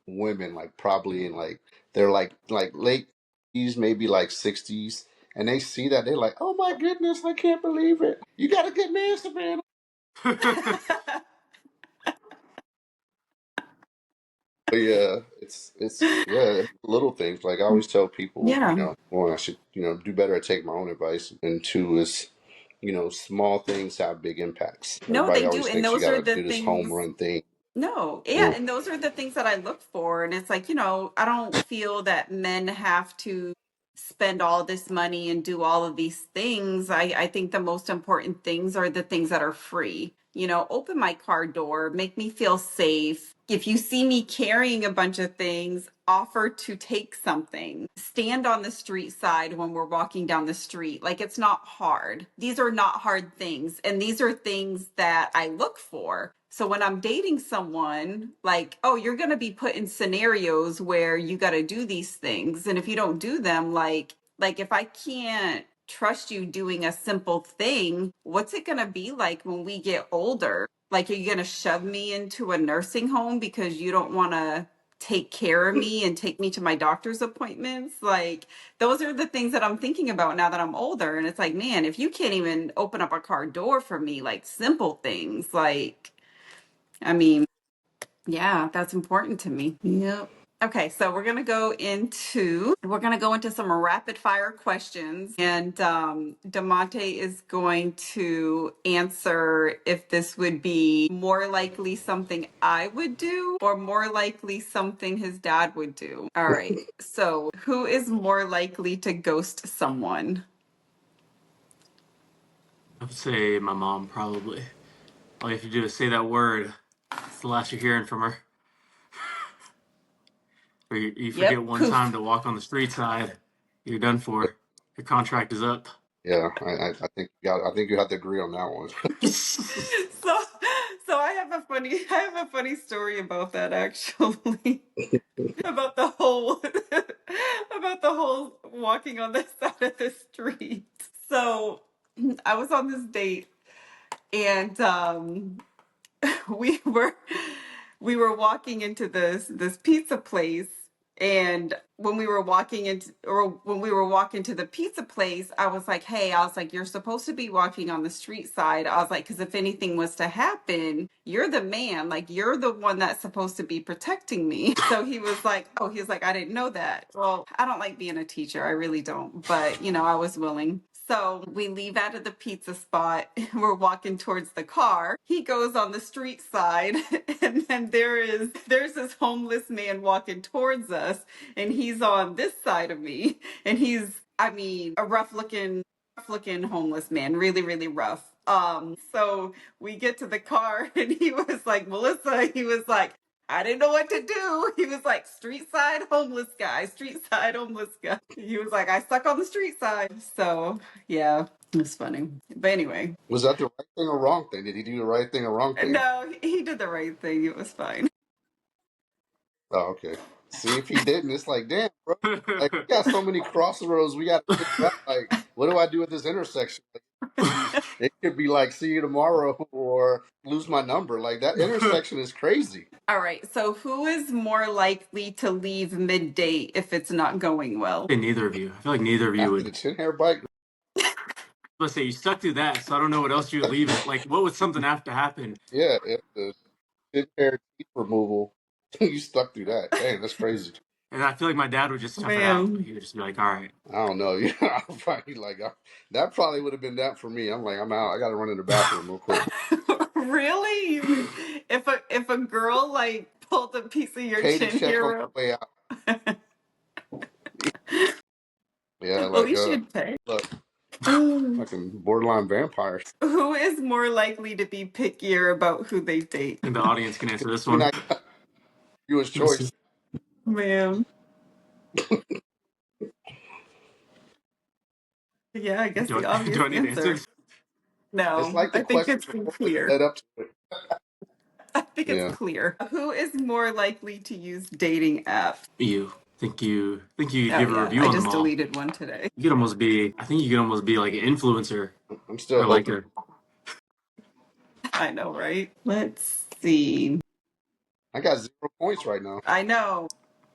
women, like probably in like they're like late 50s, maybe like 60s, and they see that they're like, oh my goodness, I can't believe it. You got a good man, Savannah. But yeah, it's yeah, it's little things. Like I always tell people, Yeah. one, I should do better at taking my own advice, and two is small things have big impacts. No, Everybody they do. always And thinks you those got are to the do this home things. run thing. No, yeah, Yeah. and those are the things that I look for. And it's like, I don't feel that men have to spend all this money and do all of these things. I think the most important things are the things that are free. Open my car door, make me feel safe. If you see me carrying a bunch of things, offer to take something. Stand on the street side when we're walking down the street. Like it's not hard. These are not hard things. And these are things that I look for. So when I'm dating someone, like, oh, you're going to be put in scenarios where you got to do these things. And if you don't do them, like if I can't trust you doing a simple thing, what's it going to be like when we get older? Like, are you going to shove me into a nursing home because you don't want to take care of me and take me to my doctor's appointments? Like, those are the things that I'm thinking about now that I'm older. And it's like, man, if you can't even open up a car door for me, like simple things, like, I mean, yeah, that's important to me. Yep. Okay, so we're gonna go into some rapid fire questions, and Demonte is going to answer if this would be more likely something I would do or more likely something his dad would do. All right. So, who is more likely to ghost someone? I would say my mom probably. All you have to do is say that word. It's the last you're hearing from her. Or you forget Yep. one time Poof. to walk on the street side, you're done for. Your contract is up. Yeah, I think I think you have to agree on that one. So so I have a funny story about that actually. About the whole about the whole walking on the side of the street. So I was on this date and we were we were walking into this pizza place, and when we were walking to the pizza place, I was like, hey, I was like, you're supposed to be walking on the street side. I was like, because if anything was to happen, you're the man, like you're the one that's supposed to be protecting me. So he was like, oh, he was like, I didn't know that. Well, I don't like being a teacher, I really don't, but I was willing. So we leave out of the pizza spot. We're walking towards the car. He goes on the street side, and then there's this homeless man walking towards us, and he's on this side of me, and he's, I mean, a rough looking homeless man, really, really rough. So we get to the car, and he was like, Melissa, he was like, I didn't know what to do. He was like, street side homeless guy, street side homeless guy. He was like, I stuck on the street side. So yeah, it was funny. But anyway, Was that the right thing or wrong thing? Did he do the right thing or wrong thing? no, he did the right thing. It was fine. Oh, okay. See, if he didn't, it's like, damn, bro. Like, we got so many crossroads we got to figure out. Like, what do I do at this intersection? Like, it could be like, see you tomorrow or lose my number. Like, that intersection is crazy. All right. So who is more likely to leave mid-date if it's not going well? Neither of you. I feel like neither of you After would. the chin hair bite, Let's say you stuck through that, so I don't know what else you would leave it. Like, what would something have to happen? yeah, if the chin hair teeth removal, you stuck through that. Dang, that's crazy. And I feel like my dad would just tough it out. Man. He would just be like, all right. I don't know. I'm probably like, that probably would have been that for me. I'm like, I'm out. I got to run in the bathroom real quick. Really? If a girl like pulled a piece of your Pay the chin check on hair the way out. Yeah, well, like, you should pay. look, fucking borderline vampires. Who is more likely to be pickier about who they date? And the audience can answer this You're one. not you his choice. Man. Yeah, I guess Do the I, obvious do I need answer. answers? It's No, like the I think question it's before clear. led up to it. I think it's Yeah. clear. Who is more likely to use dating apps? You. Think you could Oh give a yeah, review I on them just all. deleted one today. You could almost be, I think you could almost be like an influencer I'm still or like hoping. a, I know, right? Let's see. I got 0 points right now. I know.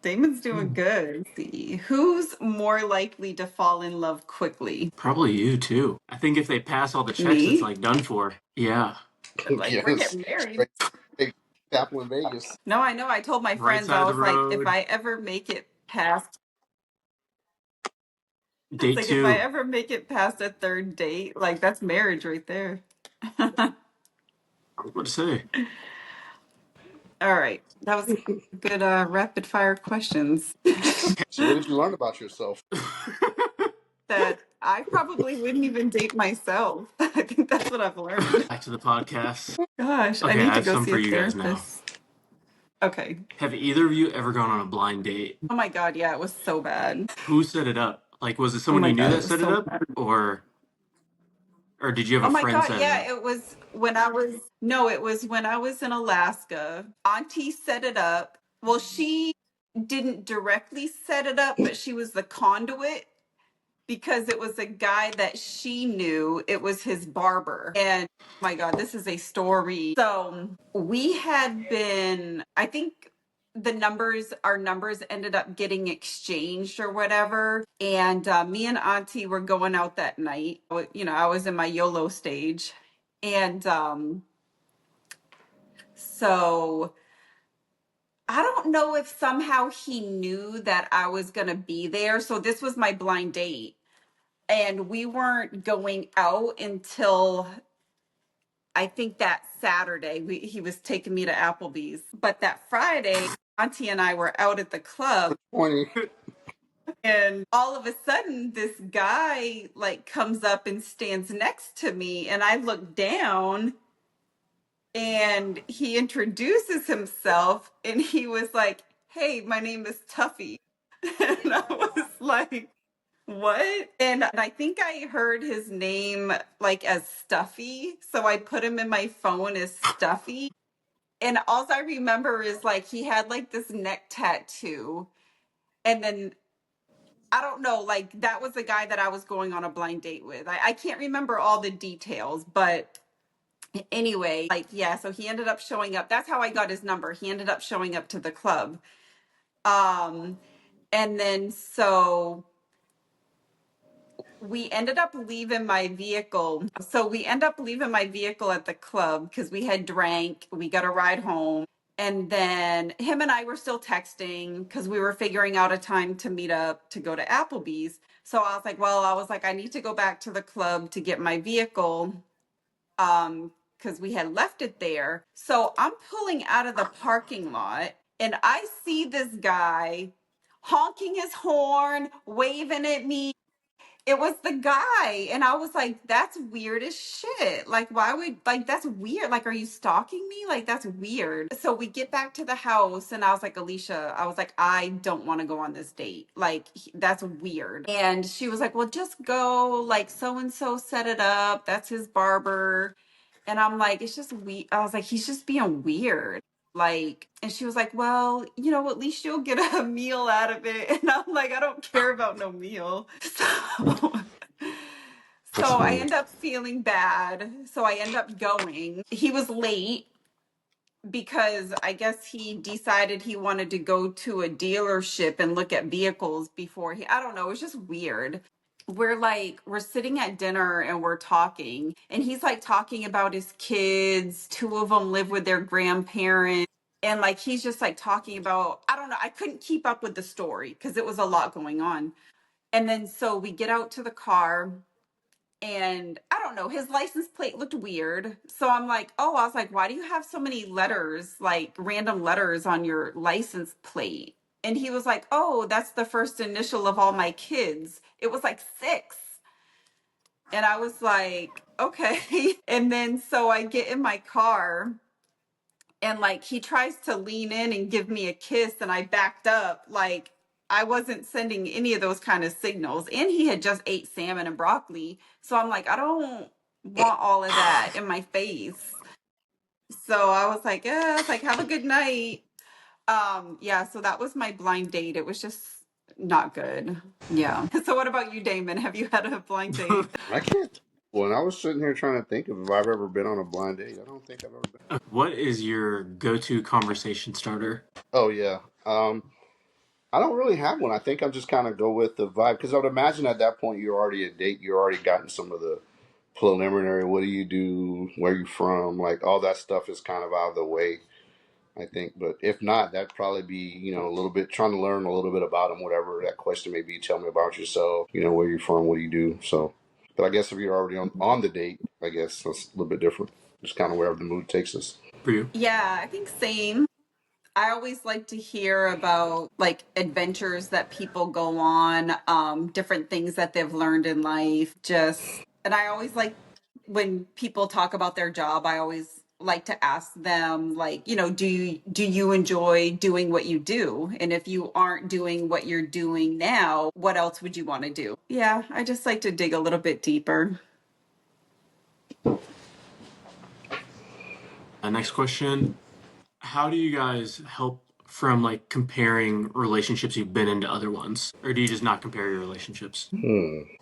Damon's doing good. Let's see. Who's more likely to fall in love quickly? probably you too. I think if they pass all the checks, it's Me? like done for. Yeah. Like, we're Yes. getting married. Right. Hey, Chapel in Vegas. No, I know. I told my Right friends, side I of the was like, if road. I ever make it past, it's Date like if I two. ever make it past a third date, like that's marriage right there. What to say? All right. That was good rapid fire questions So what did you learn about yourself? that I probably wouldn't even date myself. I think that's what I've learned. Back to the podcast. Gosh, I Okay, need I to have go some see for a you guys now. therapist. Okay. Have either of you ever gone on a blind date? Oh my God, yeah, it was so bad. Who set it up? Like, was it Oh someone my you knew God, that it was set it so up, bad. or did you have Oh a my friend God, set it yeah, up? it was when I was, no, it was when I was in Alaska. Auntie set it up. Well, she didn't directly set it up, but she was the conduit because it was a guy that she knew. It was his barber. And oh my God, this is a story. So we had been, I think our numbers ended up getting exchanged or whatever. And me and Auntie were going out that night. I was in my YOLO stage. And so I don't know if somehow he knew that I was going to be there. So this was my blind date. And we weren't going out until I think that Saturday. He was taking me to Applebee's. But that Friday, Auntie and I were out at the club, Pointing. and all of a sudden this guy like comes up and stands next to me, and I look down and he introduces himself, and he was like, "Hey, my name is Tuffy." And I was like, what? And I think I heard his name like as Stuffy. So I put him in my phone as Stuffy. And all I remember is like he had like this neck tattoo. And then I don't know, like that was the guy that I was going on a blind date with. I can't remember all the details, but anyway, like, yeah, so he ended up showing up. That's how I got his number. He ended up showing up to the club. Um, and then so we ended up leaving my vehicle. So we end up leaving my vehicle at the club because we had drank. We got a ride home. And then him and I were still texting because we were figuring out a time to meet up to go to Applebee's. So I was like, I need to go back to the club to get my vehicle because we had left it there. So I'm pulling out of the parking lot and I see this guy honking his horn, waving at me. It was the guy. And I was like, that's weird as shit. Like, why would, like, that's weird. Like, are you stalking me? Like, that's weird. So we get back to the house and I was like, Alicia, I was like, I don't want to go on this date. Like, that's weird. And she was like, well, just go. Like, so and so set it up. That's his barber. And I'm like, it's just weird. I was like, he's just being weird. Like, and she was like, well, you know, at least you'll get a meal out of it. And I'm like, I don't care about no meal. So, That's so I funny. end up feeling bad. So I end up going. He was late because I guess he decided he wanted to go to a dealership and look at vehicles before I don't know, it's just weird. We're sitting at dinner and we're talking and he's like talking about his kids. Two of them live with their grandparents. And like he's just like talking about, I don't know, I couldn't keep up with the story because it was a lot going on. And then so we get out to the car and I don't know, his license plate looked weird. So I'm like, oh, I was like, why do you have so many letters, like random letters on your license plate? And he was like, oh, that's the first initial of all my kids. It was like six. And I was like, okay. And then so I get in my car and like he tries to lean in and give me a kiss and I backed up. Like I wasn't sending any of those kind of signals. And he had just ate salmon and broccoli. So I'm like, I don't want all of that in my face. So I was like, it's like, have a good night. Yeah, so that was my blind date. It was just not good. Yeah. So what about you, Damon? Have you had a blind date? I can't. When I was sitting here trying to think of if I've ever been on a blind date, I don't think I've ever been. What is your go-to conversation starter? Oh yeah. I don't really have one. I think I'm just kind of go with the vibe because I would imagine at that point you're already a date. You're already gotten some of the preliminary. What do you do? Where you from? Like all that stuff is kind of out of the way. I think, but if not, that'd probably be a little bit trying to learn a little bit about them. Whatever that question may be. Tell me about yourself. Where you're from. What do you do? So, but I guess if you're already on the date, I guess that's a little bit different. Just kind of wherever the mood takes us. For you? Yeah, I think same. I always like to hear about like adventures that people go on, different things that they've learned in life. Just, and I always like when people talk about their job, I always like to ask them like, do you enjoy doing what you do? And if you aren't doing what you're doing now, what else would you want to do? Yeah, I just like to dig a little bit deeper. Next question. How do you guys help from like comparing relationships you've been into other ones? Or do you just not compare your relationships?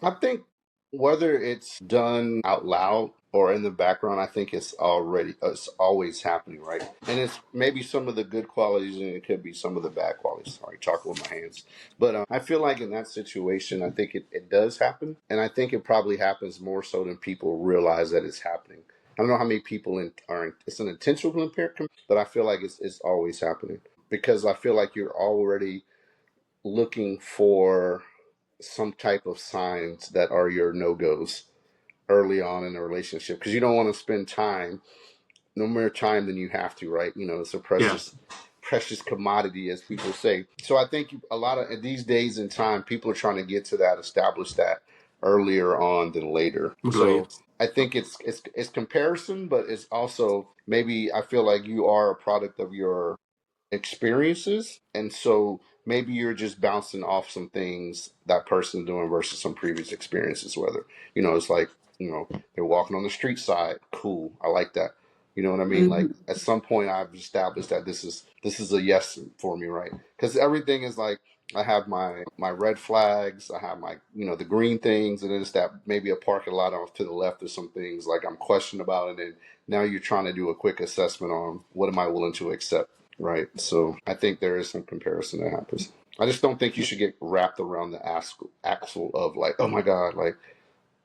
I think whether it's done out loud or in the background, I think it's always happening, right? And it's maybe some of the good qualities, and it could be some of the bad qualities. Sorry, talking with my hands, but I feel like in that situation, I think it does happen, and I think it probably happens more so than people realize that it's happening. I don't know how many people it's an intentional comparison, but I feel like it's always happening because I feel like you're already looking for some type of signs that are your no-goes early on in a relationship because you don't want to spend time, no more time than you have to, right? It's a Yeah, precious commodity, as people say. So I think a lot of these days in time, people are trying to get to that, establish that earlier on than later. what about you? So I think it's comparison, but it's also maybe I feel like you are a product of your experiences. And so maybe you're just bouncing off some things that person's doing versus some previous experiences, whether, it's like, they're walking on the street side. Cool. I like that. You know what I mean? Like Mhm. at some point I've established that this is a yes for me, right? Because everything is like I have my red flags, I have my the green things, and then it's that maybe a parking lot off to the left or some things like I'm questioning about, and then now you're trying to do a quick assessment on what am I willing to accept, right? So I think there is some comparison that happens. I just don't think you should get wrapped around the axle of like, oh my God, like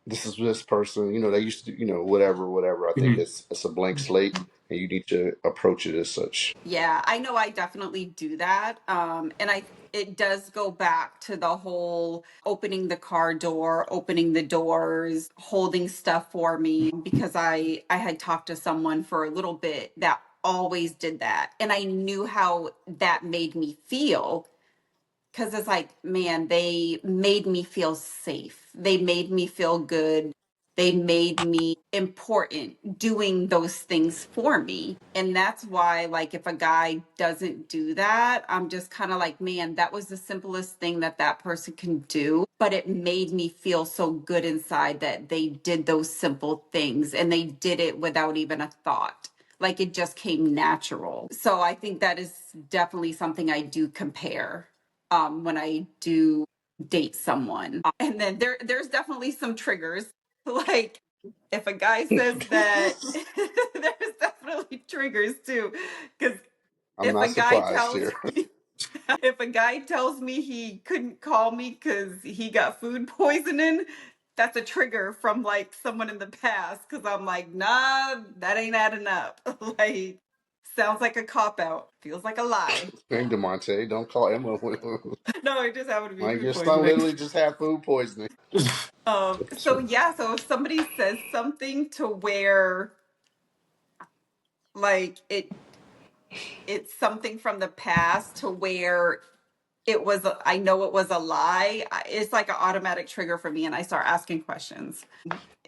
this is this person, they used to, whatever. I think Mhm. it's a blank slate, and you need to approach it as such. Yeah, I know I definitely do that. And it does go back to the whole opening the car door, opening the doors, holding stuff for me because I had talked to someone for a little bit that always did that. And I knew how that made me feel because it's like, man, they made me feel safe. They made me feel good. They made me important doing those things for me. And that's why, like, if a guy doesn't do that, I'm just kind of like, man, that was the simplest thing that that person can do. But it made me feel so good inside that they did those simple things and they did it without even a thought. Like it just came natural. So I think that is definitely something I do compare when I do date someone. And then there's definitely some triggers. Like if a guy says that there's definitely triggers too. Because I'm if a not guy surprised tells here. me if a guy tells me he couldn't call me because he got food poisoning, that's a trigger from like someone in the past because I'm like, nah, that ain't adding up. Like sounds like a cop out. Feels like a lie. Hey, Demonte, don't call Emma. No, it just happened to be Like food your son poisoning. literally just had food poisoning. So yeah, so if somebody says something to where like it's something from the past to where I know it was a lie, it's like an automatic trigger for me and I start asking questions.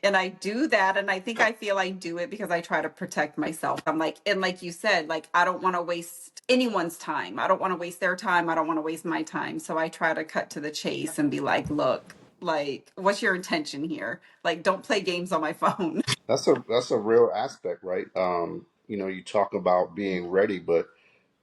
And I do that and I think I feel I do it because I try to protect myself. I'm like, and like you said, like I don't want to waste anyone's time. I don't want to waste their time. I don't want to waste my time. So I try to cut to the chase and be like, look, like what's your intention here? Like don't play games on my phone. That's a real aspect, right? You talk about being ready, but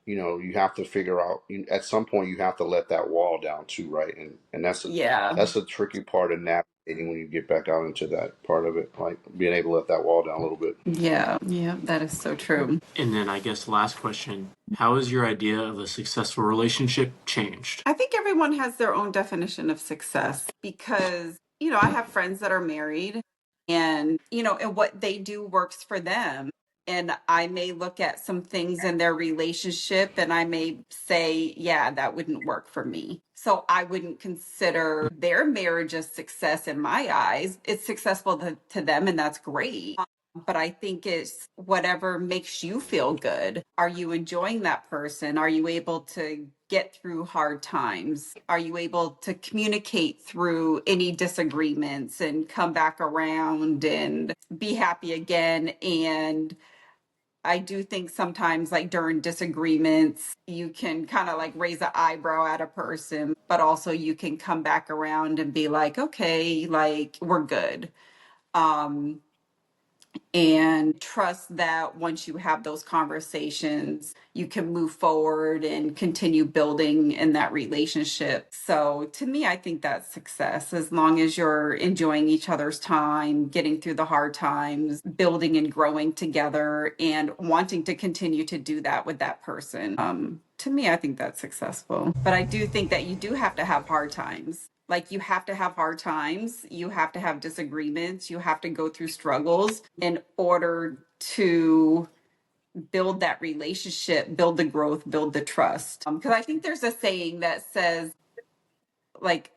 you have to figure out at some point you have to let that wall down too, right? And that's a Yeah. that's a tricky part of navigating when you get back out into that part of it, like being able to let that wall down a little bit. Yeah. Yeah. That is so true. And then I guess last question, how has your idea of a successful relationship changed? I think everyone has their own definition of success because, I have friends that are married and, and what they do works for them. And I may look at some things in their relationship and I may say, yeah, that wouldn't work for me. So I wouldn't consider their marriage a success in my eyes. It's successful to them and that's great. But I think it's whatever makes you feel good. Are you enjoying that person? Are you able to get through hard times? Are you able to communicate through any disagreements and come back around and be happy again? And I do think sometimes, like during disagreements, you can kind of like raise an eyebrow at a person, but also you can come back around and be like, okay, like we're good. Um, and trust that once you have those conversations, you can move forward and continue building in that relationship. So, to me, I think that's success as long as you're enjoying each other's time, getting through the hard times, building and growing together, and wanting to continue to do that with that person. To me, I think that's successful. But I do think that you do have to have hard times. Like you have to have hard times, you have to have disagreements, you have to go through struggles in order to build that relationship, build the growth, build the trust. Because I think there's a saying that says, like,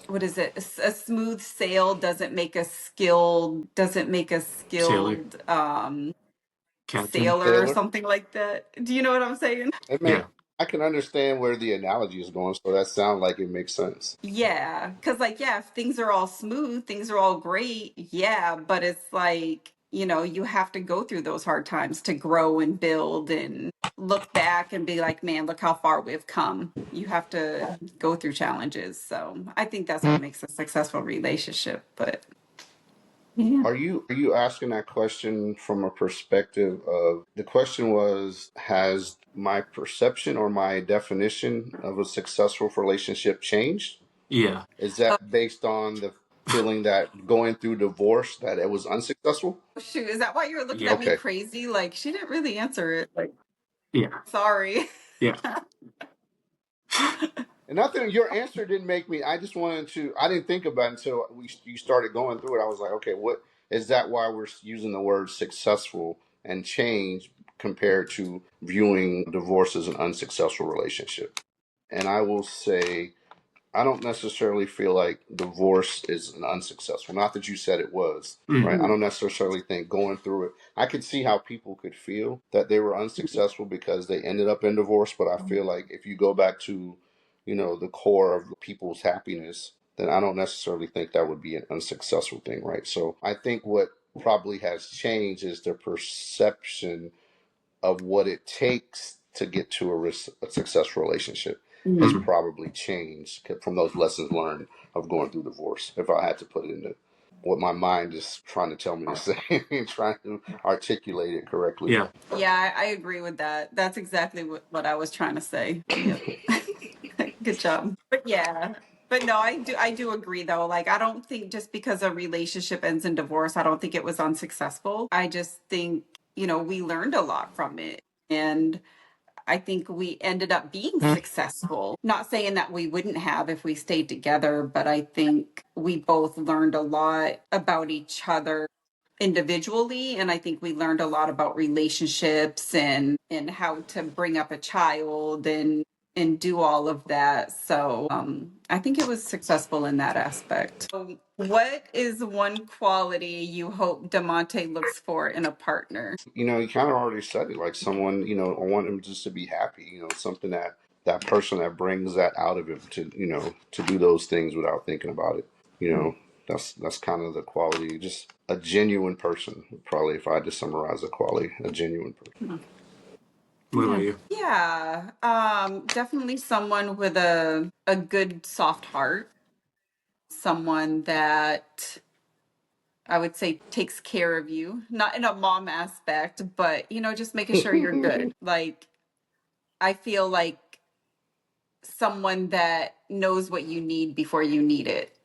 what is it? A smooth sail doesn't make a Sailor, skilled captain. sailor or Taylor, something like that. Do you know what I'm saying? it make Yeah. I can understand where the analogy is going, so that sounds like it makes sense. Yeah, because like yeah, if things are all smooth, things are all great, yeah, but it's like you have to go through those hard times to grow and build and look back and be like, man, look how far we've come. You have to go through challenges. So I think that's what makes a successful relationship. But yeah. Are you asking that question from a perspective of, the question was, has my perception or my definition of a successful relationship changed? Yeah. Is Oh, that based on the feeling that going through divorce that it was unsuccessful? shoot. Is that why you were looking Yeah. at me Okay. crazy? Like, she didn't really answer it. Like, Yeah. sorry. Yeah. And nothing, your answer didn't make me. I just wanted to. I didn't think about it until you started going through it. I was like, okay, what is that? Why we're using the word successful and change compared to viewing divorce as an unsuccessful relationship? And I will say, I don't necessarily feel like divorce is an unsuccessful. Not that you said it was, Mm. right? I Mhm. don't necessarily think going through it. I could see how people could feel that they were unsuccessful because they ended up in divorce. But I feel like if you go back to, the core of people's happiness, then I don't necessarily think that would be an unsuccessful thing, right? So I think what probably has changed is the perception of what it takes to get to a successful relationship has Mm. Mhm. probably changed from those lessons learned of going through divorce. If I had to put it into what my mind is trying to tell me to say and trying to articulate it correctly. Yeah. Yeah, I agree with that. That's exactly what I was trying to say. Yep. Good job. But yeah. But no, I do agree though. Like I don't think just because a relationship ends in divorce, I don't think it was unsuccessful. I just think, we learned a lot from it. And I think we ended up being successful. Not saying that we wouldn't have if we stayed together, but I think we both learned a lot about each other individually, and I think we learned a lot about relationships and how to bring up a child and do all of that. So I think it was successful in that aspect. So what is one quality you hope Demonte looks for in a partner? You kind of already said it, like someone, I want him just to be happy, something that person that brings that out of him to do those things without thinking about it. You know, that's kind of the quality, just a genuine person, probably, if I had to summarize a quality, a genuine person. What about Yeah. you? Yeah. Definitely someone with a good soft heart, someone that I would say takes care of you, not in a mom aspect, but just making sure you're good. Like I feel like someone that knows what you need before you need it.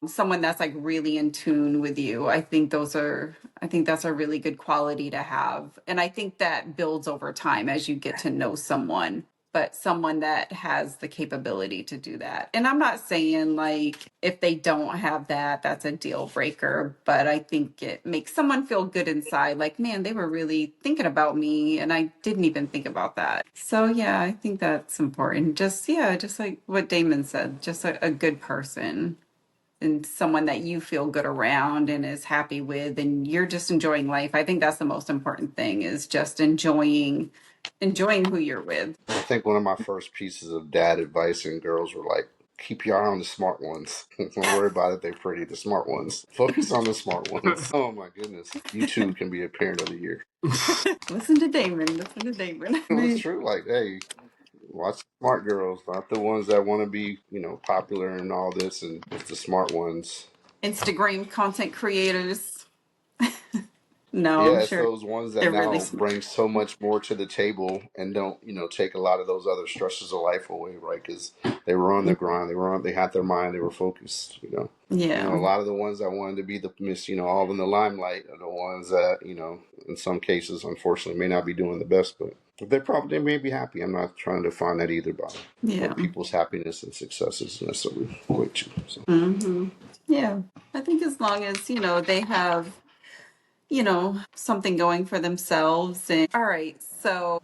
Someone that's like really in tune with you. I think that's a really good quality to have. And I think that builds over time as you get to know someone, but someone that has the capability to do that. And I'm not saying like if they don't have that, that's a deal breaker, but I think it makes someone feel good inside. Like, man, they were really thinking about me and I didn't even think about that. So yeah, I think that's important. Just like what Damon said, just a good person and someone that you feel good around and is happy with and you're just enjoying life. I think that's the most important thing is just enjoying who you're with. I think one of my first pieces of dad advice, and girls were like, keep your eye on the smart ones. Don't worry about it, they're pretty. The smart ones. Focus on the smart ones. Oh my goodness. You too can be a parent of the year. Listen to Damon. Listen to Damon. It was true. Like, hey, watch the smart girls, not the ones that want to be, popular and all this, and it's the smart ones. Instagram content creators. No, I'm Yeah, it's sure those ones that they're really now smart. bring so much more to the table and don't, take a lot of those other stresses of life away, right? Because they were on the grind, they had their mind, they were focused. A Yeah. lot of the ones that wanted to be the miss, all in the limelight are the ones that, in some cases, unfortunately, may not be doing the best, but they may be happy. I'm not trying to define that either by Yeah. what people's happiness and success is necessarily equate to. So. Hmm. Yeah. I think as long as, they have, something going for themselves. And all right. So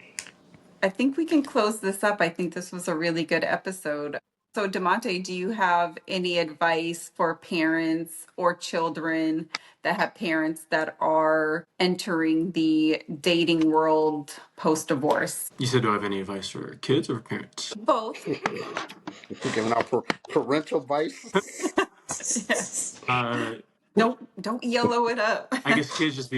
I think we can close this up. I think this was a really good episode. So, Demonte, do you have any advice for parents or children that have parents that are entering the dating world post divorce? You said, do I have any advice for kids or for parents? Both. Giving out parental advice. Yeah. Uh, Don't yellow it up. I guess kids just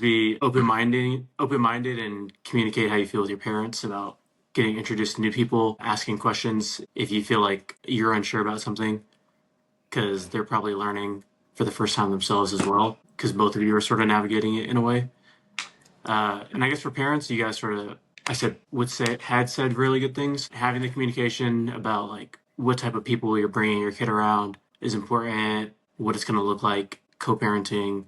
be open minded and communicate how you feel with your parents about getting introduced to new people, asking questions if you feel like you're unsure about something, because they're probably learning for the first time themselves as well, because both of you are sort of navigating it in a way. And I guess for parents, you guys sort of, had said really good things. Having the communication about like what type of people you're bringing your kid around is important, what it's going to look like, co-parenting.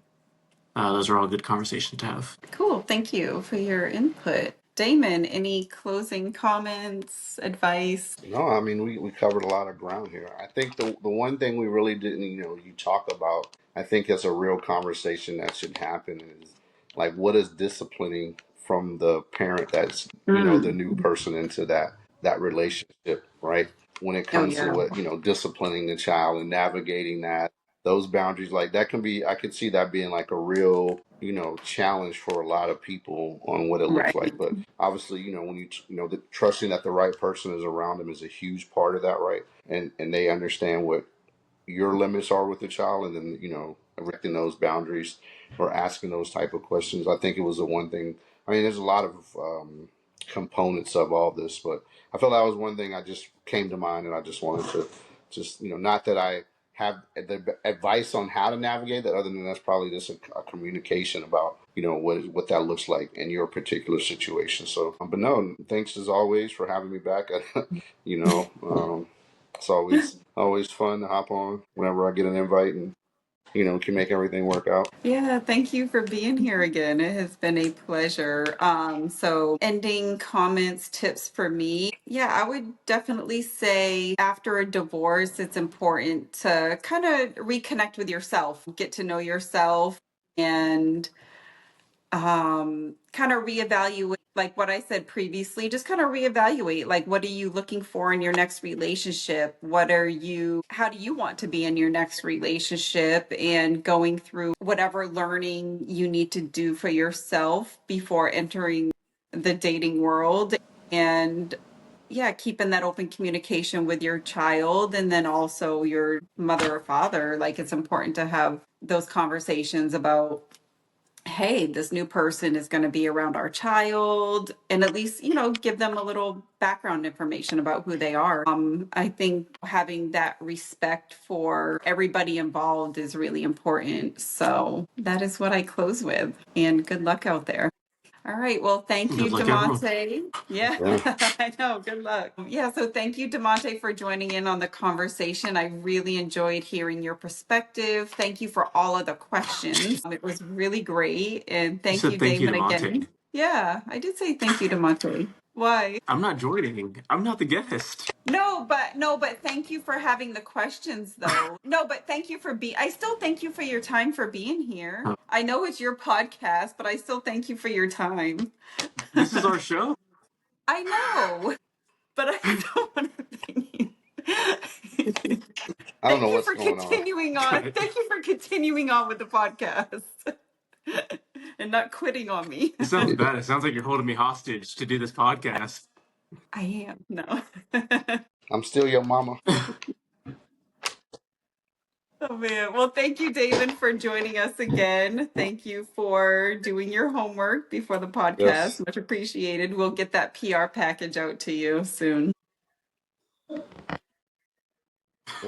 Those are all good conversations to have. Cool. Thank you for your input. Damon, any closing comments, advice? No, I mean we covered a lot of ground here. I think the one thing we really didn't, you talk about, I think it's a real conversation that should happen is like what is disciplining from the parent that's, the new person into that relationship, right? When it Oh, comes to yeah. what, disciplining the child and navigating those boundaries, like that can be, I could see that being like a real, challenge for a lot of people on what it looks Right. like. But obviously, when trusting that the right person is around them is a huge part of that, right? And they understand what your limits are with the child, and then erecting those boundaries or asking those type of questions. I think it was the one thing. I mean, there's a lot of components of all this, but I felt that was one thing I just came to mind, and I just wanted to just not that I have the advice on how to navigate that, other than that's probably just a communication about what that looks like in your particular situation. So, but no, thanks as always for having me back. you know. It's always fun to hop on whenever I get an invite and can make everything work out. Yeah, thank you for being here again. It has been a pleasure. So ending comments, tips for me. Yeah, I would definitely say after a divorce, it's important to kind of reconnect with yourself, get to know yourself, and kind of reevaluate, like what I said previously, just kind of reevaluate, like what are you looking for in your next relationship? How do you want to be in your next relationship, and going through whatever learning you need to do for yourself before entering the dating world. And yeah, keeping that open communication with your child, and then also your mother or father. Like, it's important to have those conversations about, hey, this new person is going to be around our child, and at least, give them a little background information about who they are. I think having that respect for everybody involved is really important. So that is what I close with, and good luck out there. All right. Well, thank you, Good luck, everyone. Demonte. Yeah, Yeah. I know. Good luck. Yeah. So thank you, Demonte, for joining in on the conversation. I really enjoyed hearing your perspective. Thank you for all of the questions. It was really great. And You thank you, said thank you Damon, to again. Monte. Yeah, I did say thank you, Demonte. Why? I'm not joining. I'm not the guest. No, but thank you for having the questions though. No, but thank you for I still thank you for your time for being here. I know it's your podcast, but I still thank you for your time. This is our show. I know, but I still want to thank you. I don't Thank know you what's for going on. continuing on. Thank you for continuing on with the podcast and not quitting on me. It sounds bad. It sounds like you're holding me hostage to do this podcast. I am. No. I'm still your mama. Oh man. Well, thank you, Damon, for joining us again. Thank you for doing your homework before the Yes. podcast. Much appreciated. We'll get that PR package out to you soon.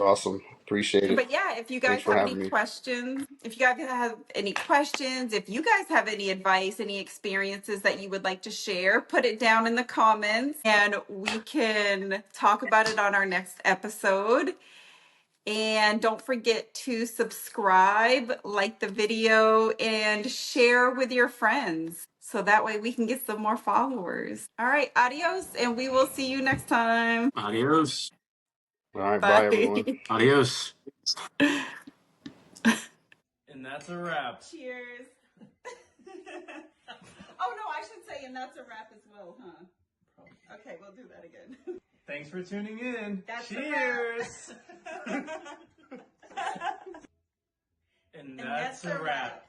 Awesome. Appreciate it. But yeah, if you Thanks guys for have any having me. questions, if you guys have any questions, if you guys have any advice, any experiences that you would like to share, put it down in the comments and we can talk about it on our next episode. And don't forget to subscribe, like the video, and share with your friends. So that way we can get some more followers. All right, adios, and we will see you next time. Adios. All right. Bye, everyone. Bye. Adios. And that's a wrap. Cheers. Oh no, I should say, and that's a wrap as well, huh? Okay, we'll do that again. Thanks for tuning in. That's Cheers. And that's a wrap.